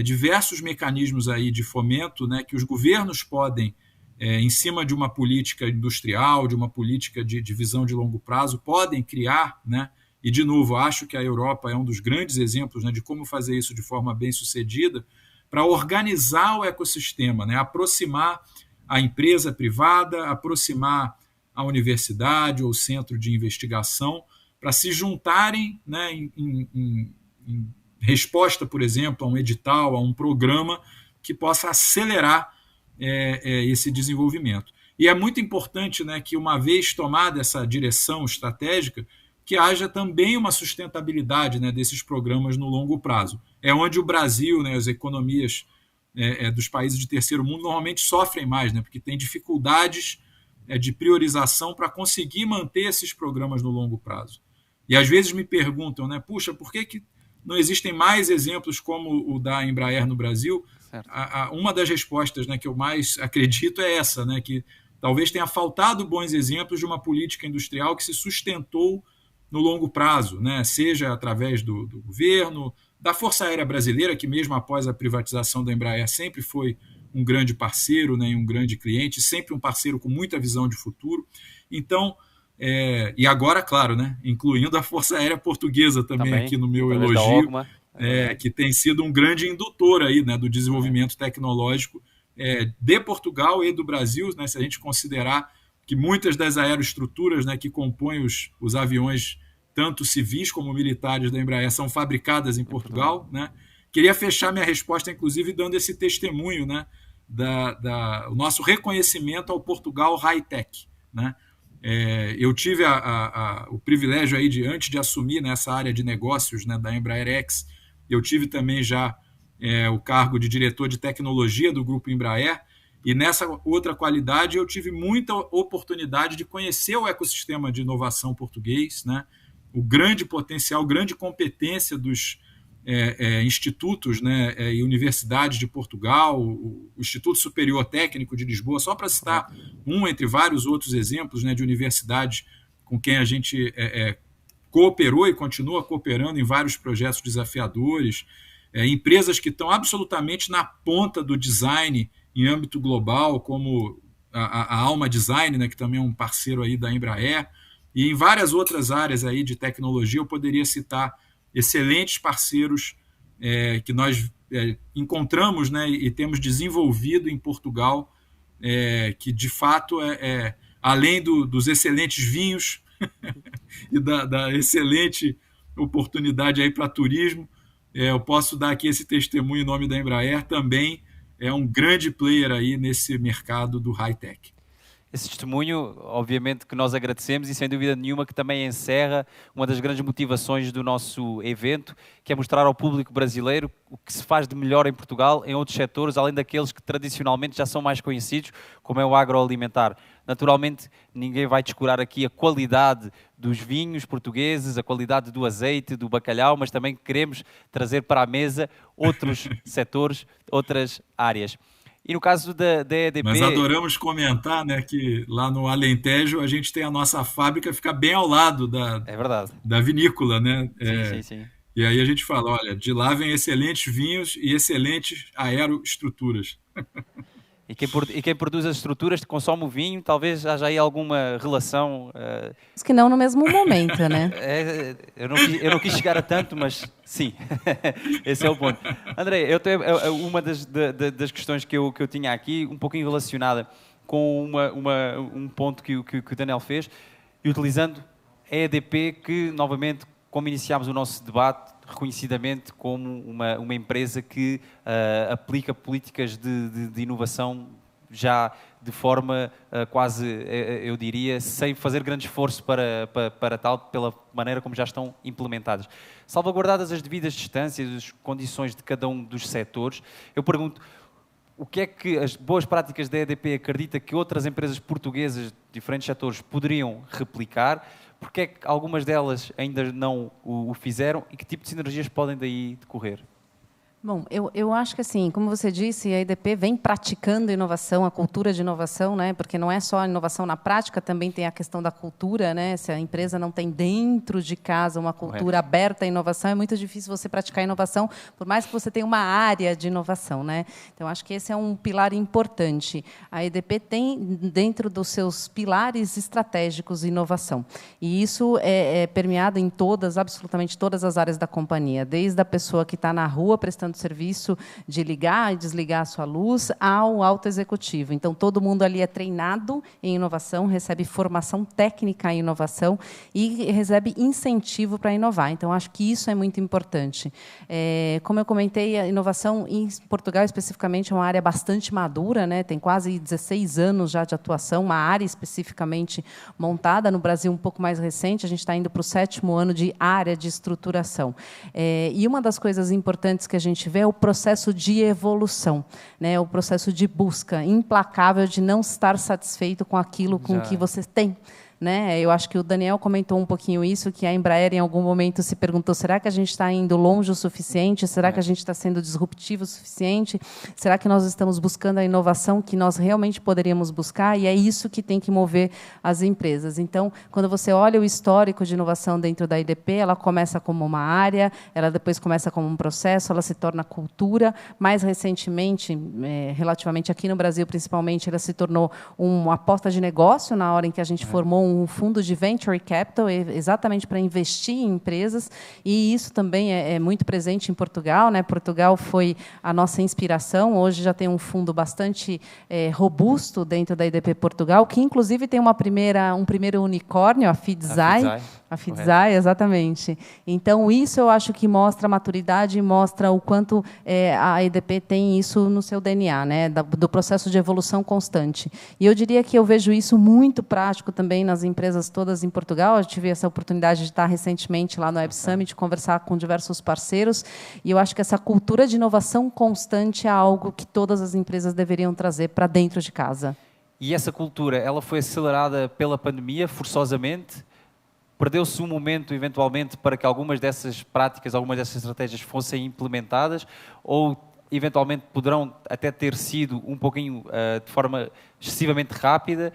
diversos mecanismos aí de fomento, né, que os governos podem, em cima de uma política industrial, de uma política de visão de longo prazo, podem criar, né? E, de novo, acho que a Europa é um dos grandes exemplos, né, de como fazer isso de forma bem sucedida, para organizar o ecossistema, né, aproximar a empresa privada, aproximar a universidade ou o centro de investigação, para se juntarem, né, em resposta, por exemplo, a um edital, a um programa que possa acelerar esse desenvolvimento. E é muito importante, né, que, uma vez tomada essa direção estratégica, que haja também uma sustentabilidade, né, desses programas no longo prazo. É onde o Brasil, né, as economias dos países de terceiro mundo normalmente sofrem mais, né, porque tem dificuldades de priorização para conseguir manter esses programas no longo prazo. E às vezes me perguntam, né, puxa, por que não existem mais exemplos como o da Embraer no Brasil? Uma das respostas, né, que eu mais acredito é essa, né, que talvez tenha faltado bons exemplos de uma política industrial que se sustentou no longo prazo, né, seja através do governo, da Força Aérea Brasileira, que mesmo após a privatização da Embraer sempre foi um grande parceiro, né, um grande cliente, sempre um parceiro com muita visão de futuro. Então, e agora, claro, né, incluindo a Força Aérea Portuguesa também aqui no meu elogio, que tem sido um grande indutor aí, né, do desenvolvimento tecnológico de Portugal e do Brasil, né, se a gente considerar que muitas das aeroestruturas, né, que compõem os aviões, tanto civis como militares da Embraer, são fabricadas em Portugal, né? Queria fechar minha resposta, inclusive, dando esse testemunho, né, o nosso reconhecimento ao Portugal High-Tech, né? Eu tive o privilégio aí antes de assumir nessa área de negócios, né, da Embraer X, eu tive também já o cargo de diretor de tecnologia do Grupo Embraer, e nessa outra qualidade eu tive muita oportunidade de conhecer o ecossistema de inovação português, né, o grande potencial, grande competência dos institutos, né, e universidades de Portugal, o Instituto Superior Técnico de Lisboa, só para citar um entre vários outros exemplos, né, de universidades com quem a gente cooperou e continua cooperando em vários projetos desafiadores, empresas que estão absolutamente na ponta do design em âmbito global, como a Alma Design, né, que também é um parceiro aí da Embraer, e em várias outras áreas aí de tecnologia eu poderia citar excelentes parceiros que nós encontramos, né, e temos desenvolvido em Portugal, que de fato além dos excelentes vinhos e da excelente oportunidade aí para turismo, eu posso dar aqui esse testemunho em nome da Embraer, também é um grande player aí nesse mercado do high-tech. Esse testemunho, obviamente, que nós agradecemos e, sem dúvida nenhuma, que também encerra uma das grandes motivações do nosso evento, que é mostrar ao público brasileiro o que se faz de melhor em Portugal, em outros setores, além daqueles que tradicionalmente já são mais conhecidos, como é o agroalimentar. Naturalmente, ninguém vai descurar aqui a qualidade dos vinhos portugueses, a qualidade do azeite, do bacalhau, mas também queremos trazer para a mesa outros setores, outras áreas. E no caso da EDP... Mas adoramos comentar, né, que lá no Alentejo a gente tem a nossa fábrica, fica bem ao lado da vinícola, né? Sim. E aí a gente fala, olha, de lá vem excelentes vinhos e excelentes aeroestruturas. E quem produz as estruturas consome o vinho, talvez haja aí alguma relação... Os que não no mesmo momento, né? Eu não quis chegar a tanto, mas sim, esse é o ponto. André, uma das questões que eu tinha aqui, um pouquinho relacionada com um ponto que o Daniel fez, e utilizando a EDP, que novamente, como iniciámos o nosso debate, reconhecidamente como uma empresa que aplica políticas de inovação já de forma quase, eu diria, sem fazer grande esforço para tal, pela maneira como já estão implementadas. Salvaguardadas as devidas distâncias, as condições de cada um dos setores, eu pergunto, o que é que as boas práticas da EDP acredita que outras empresas portuguesas de diferentes setores poderiam replicar? Porque é que algumas delas ainda não o fizeram e que tipo de sinergias podem daí decorrer? Bom, eu acho que, assim, como você disse, a EDP vem praticando inovação, a cultura de inovação, né? Porque não é só a inovação na prática, também tem a questão da cultura, né? Se a empresa não tem dentro de casa uma cultura aberta à inovação, é muito difícil você praticar inovação, por mais que você tenha uma área de inovação, né? Então, acho que esse é um pilar importante. A EDP tem, dentro dos seus pilares estratégicos, inovação. E isso é permeado em absolutamente todas as áreas da companhia, desde a pessoa que está na rua prestando serviço de ligar e desligar a sua luz ao alto executivo. Então, todo mundo ali é treinado em inovação, recebe formação técnica em inovação e recebe incentivo para inovar. Então, acho que isso é muito importante. Como eu comentei, a inovação em Portugal, especificamente, é uma área bastante madura, né? Tem quase 16 anos já de atuação, uma área especificamente montada. No Brasil, um pouco mais recente, a gente está indo para o 7º ano de área de estruturação. E uma das coisas importantes que a gente vê é o processo de evolução, né? O processo de busca implacável de não estar satisfeito com aquilo com que você tem. Né? Eu acho que o Daniel comentou um pouquinho isso, que a Embraer, em algum momento, se perguntou, será que a gente está indo longe o suficiente? Será que a gente está sendo disruptivo o suficiente? Será que nós estamos buscando a inovação que nós realmente poderíamos buscar? E é isso que tem que mover as empresas. Então, quando você olha o histórico de inovação dentro da EDP, ela começa como uma área, ela depois começa como um processo, ela se torna cultura. Mais recentemente, relativamente aqui no Brasil, principalmente, ela se tornou uma aposta de negócio na hora em que a gente formou um fundo de venture capital, exatamente para investir em empresas, e isso também é muito presente em Portugal, né? Portugal foi a nossa inspiração. Hoje já tem um fundo bastante robusto dentro da EDP Portugal, que inclusive tem um primeiro unicórnio, a Fidzai. A Fidzai, exatamente. Então, isso eu acho que mostra a maturidade e mostra o quanto a EDP tem isso no seu DNA, né? Do processo de evolução constante. E eu diria que eu vejo isso muito prático também nas empresas todas em Portugal. Eu tive essa oportunidade de estar recentemente lá no Web Summit, conversar com diversos parceiros, e eu acho que essa cultura de inovação constante é algo que todas as empresas deveriam trazer para dentro de casa. E essa cultura, ela foi acelerada pela pandemia, forçosamente? Perdeu-se um momento, eventualmente, para que algumas dessas práticas, algumas dessas estratégias fossem implementadas, ou, eventualmente, poderão até ter sido um pouquinho de forma excessivamente rápida?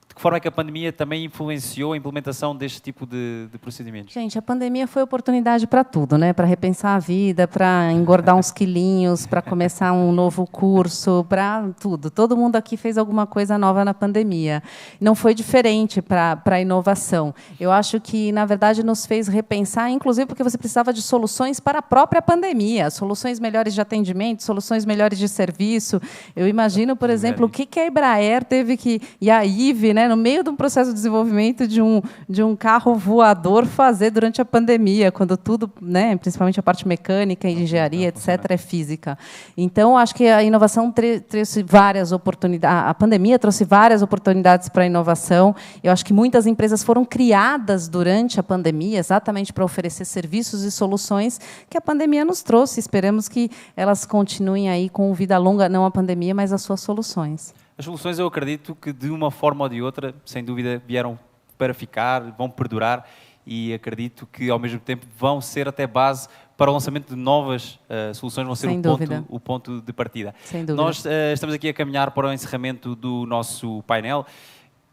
De que forma é que a pandemia também influenciou a implementação deste tipo de procedimentos? Gente, a pandemia foi oportunidade para tudo, né? Para repensar a vida, para engordar uns quilinhos, para começar um novo curso, para tudo. Todo mundo aqui fez alguma coisa nova na pandemia. Não foi diferente para a inovação. Eu acho que, na verdade, nos fez repensar, inclusive porque você precisava de soluções para a própria pandemia, soluções melhores de atendimento, soluções melhores de serviço. Eu imagino, por exemplo, o que a Embraer teve que... E a IVE, né? né, no meio de um processo de desenvolvimento de um carro voador, fazer durante a pandemia, quando tudo, né, principalmente a parte mecânica, engenharia, etc., é física. Então, acho que a inovação trouxe várias oportunidades, a pandemia trouxe várias oportunidades para a inovação. Eu acho que muitas empresas foram criadas durante a pandemia, exatamente para oferecer serviços e soluções que a pandemia nos trouxe. Esperamos que elas continuem aí com vida longa, não a pandemia, mas as suas soluções. As soluções, eu acredito que, de uma forma ou de outra, sem dúvida, vieram para ficar, vão perdurar, e acredito que, ao mesmo tempo, vão ser até base para o lançamento de novas soluções, vão ser o ponto de partida. Sem dúvida. Nós estamos aqui a caminhar para o encerramento do nosso painel,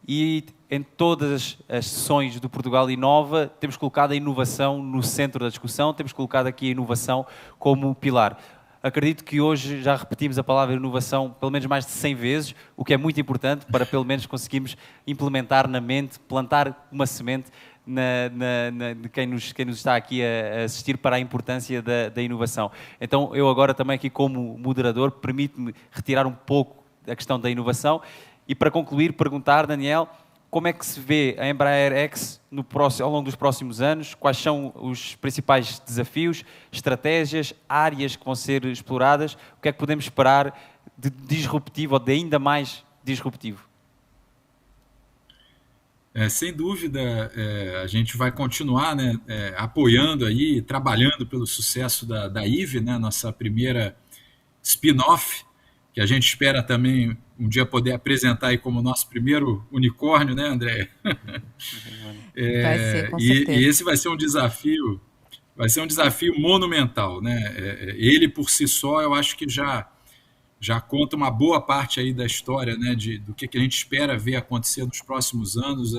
e em todas as sessões do Portugal Inova temos colocado a inovação no centro da discussão, temos colocado aqui a inovação como pilar. Acredito que hoje já repetimos a palavra inovação pelo menos mais de 100 vezes, o que é muito importante para pelo menos conseguirmos implementar na mente, plantar uma semente de quem nos está aqui a assistir para a importância da inovação. Então, eu agora também aqui como moderador, permite-me retirar um pouco a questão da inovação e, para concluir, perguntar, Daniel, como é que se vê a Embraer X ao longo dos próximos anos? Quais são os principais desafios, estratégias, áreas que vão ser exploradas? O que é que podemos esperar de disruptivo ou de ainda mais disruptivo? Sem dúvida, a gente vai continuar, né, apoiando aí, trabalhando pelo sucesso da IVE, né, nossa primeira spin-off, que a gente espera também um dia poder apresentar aí como nosso primeiro unicórnio, né, Andréia? Vai ser, com certeza. E esse vai ser um desafio monumental, né? Ele por si só, eu acho que já conta uma boa parte aí da história, né, do que a gente espera ver acontecer nos próximos anos.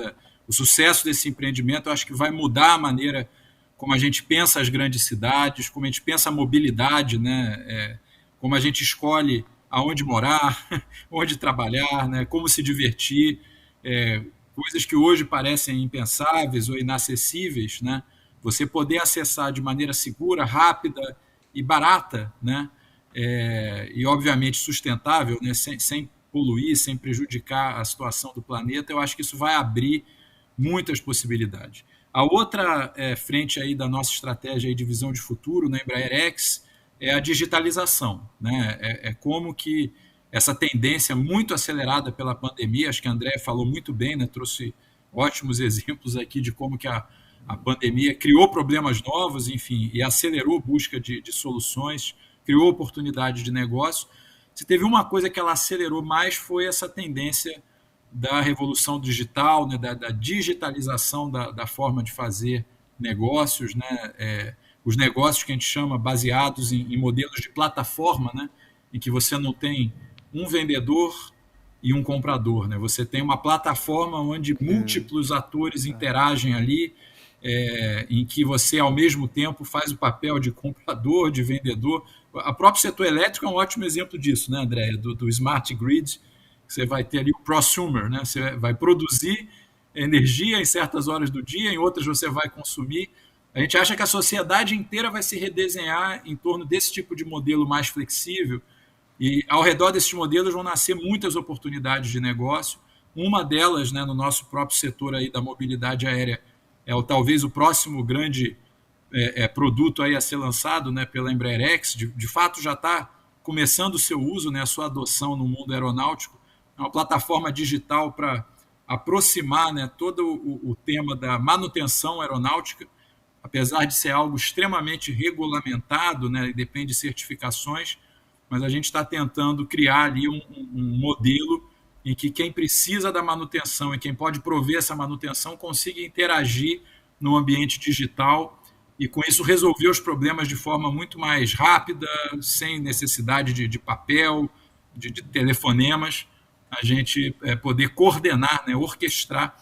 O sucesso desse empreendimento, eu acho que vai mudar a maneira como a gente pensa as grandes cidades, como a gente pensa a mobilidade, né, como a gente escolhe aonde morar, onde trabalhar, né, como se divertir, coisas que hoje parecem impensáveis ou inacessíveis, né, você poder acessar de maneira segura, rápida e barata, né, e obviamente sustentável, né, sem poluir, sem prejudicar a situação do planeta. Eu acho que isso vai abrir muitas possibilidades. A outra frente aí da nossa estratégia aí de visão de futuro na Embraer X é a digitalização, né? Como que essa tendência muito acelerada pela pandemia, acho que a Andréia falou muito bem, né? Trouxe ótimos exemplos aqui de como que a pandemia criou problemas novos, enfim, e acelerou a busca de soluções, criou oportunidades de negócio. Se teve uma coisa que ela acelerou mais foi essa tendência da revolução digital, né? da digitalização da forma de fazer negócios, né? Os negócios que a gente chama baseados em modelos de plataforma, né, em que você não tem um vendedor e um comprador, né? Você tem uma plataforma onde múltiplos atores interagem ali, em que você, ao mesmo tempo, faz o papel de comprador, de vendedor. O próprio setor elétrico é um ótimo exemplo disso, né, Andréia? Do Smart Grid, você vai ter ali o prosumer, né? Você vai produzir energia em certas horas do dia, em outras você vai consumir. A gente acha que a sociedade inteira vai se redesenhar em torno desse tipo de modelo mais flexível, e ao redor desses modelos vão nascer muitas oportunidades de negócio. Uma delas, né, no nosso próprio setor aí da mobilidade aérea, talvez o próximo grande produto aí a ser lançado, né, pela Embraer X. De fato já está começando o seu uso, né, a sua adoção no mundo aeronáutico. É uma plataforma digital para aproximar, né, todo o tema da manutenção aeronáutica, apesar de ser algo extremamente regulamentado, né, e depende de certificações, mas a gente está tentando criar ali um modelo em que quem precisa da manutenção e quem pode prover essa manutenção consiga interagir no ambiente digital e, com isso, resolver os problemas de forma muito mais rápida, sem necessidade de papel, de telefonemas, a gente poder coordenar, né, orquestrar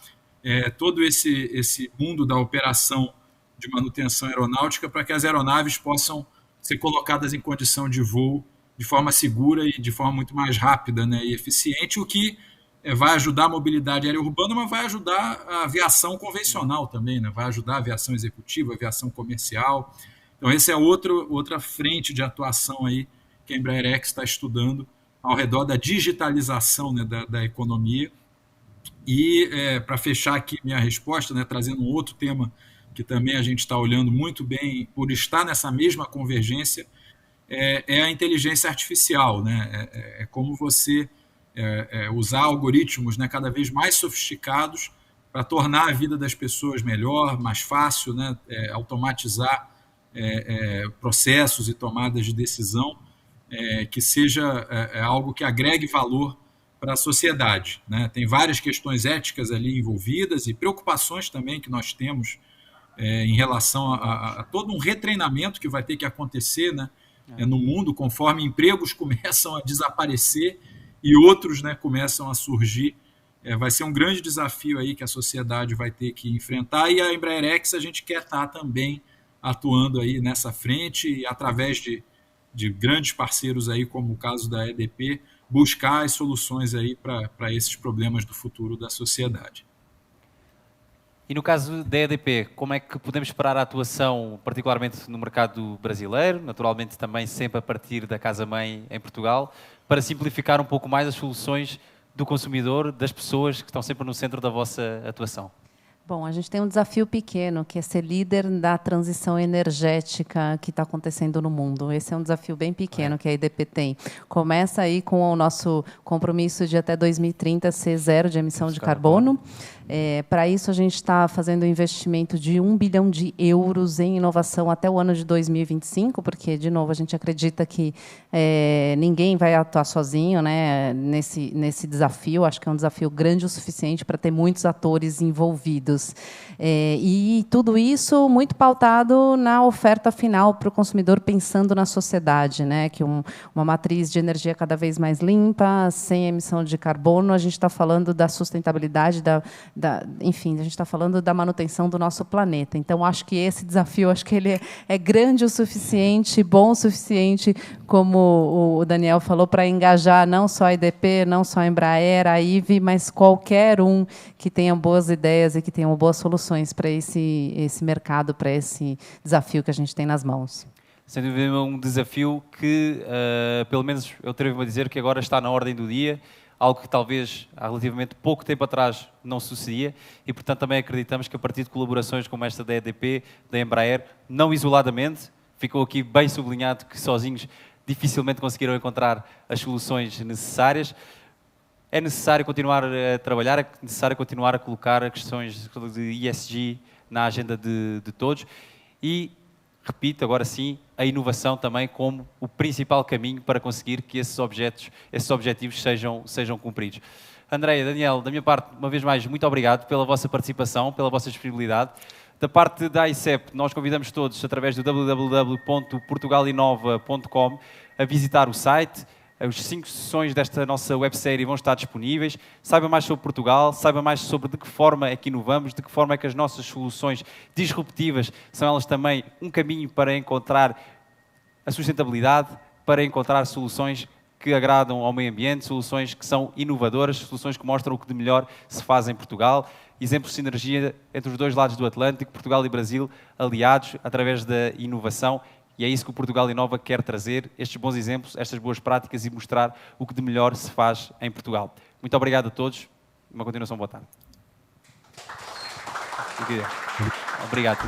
todo esse mundo da operação de manutenção aeronáutica para que as aeronaves possam ser colocadas em condição de voo de forma segura e de forma muito mais rápida, né, e eficiente, o que vai ajudar a mobilidade aérea urbana, mas vai ajudar a aviação convencional também, né, vai ajudar a aviação executiva, a aviação comercial. Então, essa é outra frente de atuação aí que a Embraer X está estudando ao redor da digitalização, né, da economia. E, para fechar aqui minha resposta, né, trazendo um outro tema que também a gente está olhando muito bem, por estar nessa mesma convergência, é a inteligência artificial, né? É como você usar algoritmos, né, cada vez mais sofisticados para tornar a vida das pessoas melhor, mais fácil, né? Automatizar processos e tomadas de decisão, que seja algo que agregue valor para a sociedade, né? Tem várias questões éticas ali envolvidas e preocupações também que nós temos em relação a todo um retreinamento que vai ter que acontecer, né, no mundo, conforme empregos começam a desaparecer e outros, né, começam a surgir. Vai ser um grande desafio aí que a sociedade vai ter que enfrentar, e a Embraer-X a gente quer estar também atuando aí nessa frente, através de grandes parceiros aí, como o caso da EDP, buscar as soluções aí para esses problemas do futuro da sociedade. E no caso da EDP, como é que podemos esperar a atuação, particularmente no mercado brasileiro, naturalmente também sempre a partir da casa-mãe em Portugal, para simplificar um pouco mais as soluções do consumidor, das pessoas que estão sempre no centro da vossa atuação? Bom, a gente tem um desafio pequeno, que é ser líder da transição energética que está acontecendo no mundo. Esse é um desafio bem pequeno que a EDP tem. Começa aí com o nosso compromisso de até 2030 ser zero de emissão de carbono. Para isso, a gente está fazendo um investimento de 1 bilhão de euros em inovação até o ano de 2025, porque, de novo, a gente acredita que ninguém vai atuar sozinho, né, nesse desafio. Acho que é um desafio grande o suficiente para ter muitos atores envolvidos. E tudo isso muito pautado na oferta final para o consumidor, pensando na sociedade, né, que uma matriz de energia cada vez mais limpa, sem emissão de carbono. A gente está falando da sustentabilidade, enfim, a gente está falando da manutenção do nosso planeta. Então, acho que esse desafio, acho que ele é grande o suficiente, bom o suficiente, como o Daniel falou, para engajar não só a EDP, não só a Embraer, a IVE, mas qualquer um que tenha boas ideias e que tenha boas soluções para esse mercado, para esse desafio que a gente tem nas mãos. Sem dúvida, um desafio que, pelo menos, eu atrevo-me a dizer que agora está na ordem do dia, algo que talvez há relativamente pouco tempo atrás não sucedia, e, portanto, também acreditamos que a partir de colaborações como esta da EDP, da Embraer, não isoladamente, ficou aqui bem sublinhado que sozinhos dificilmente conseguiram encontrar as soluções necessárias. É necessário continuar a trabalhar, é necessário continuar a colocar questões de ESG na agenda de todos e, repito, agora sim, a inovação também como o principal caminho para conseguir que esses objetivos sejam cumpridos. Andreia, Daniel, da minha parte, uma vez mais, muito obrigado pela vossa participação, pela vossa disponibilidade. Da parte da ICEP, nós convidamos todos, através do www.portugalinova.com, a visitar o site. As 5 sessões desta nossa websérie vão estar disponíveis. Saiba mais sobre Portugal, saiba mais sobre de que forma é que inovamos, de que forma é que as nossas soluções disruptivas são elas também um caminho para encontrar a sustentabilidade, para encontrar soluções que agradam ao meio ambiente, soluções que são inovadoras, soluções que mostram o que de melhor se faz em Portugal. Exemplos de sinergia entre os dois lados do Atlântico, Portugal e Brasil, aliados através da inovação. E é isso que o Portugal Inova quer trazer, estes bons exemplos, estas boas práticas e mostrar o que de melhor se faz em Portugal. Muito obrigado a todos. Uma continuação boa tarde. Obrigado.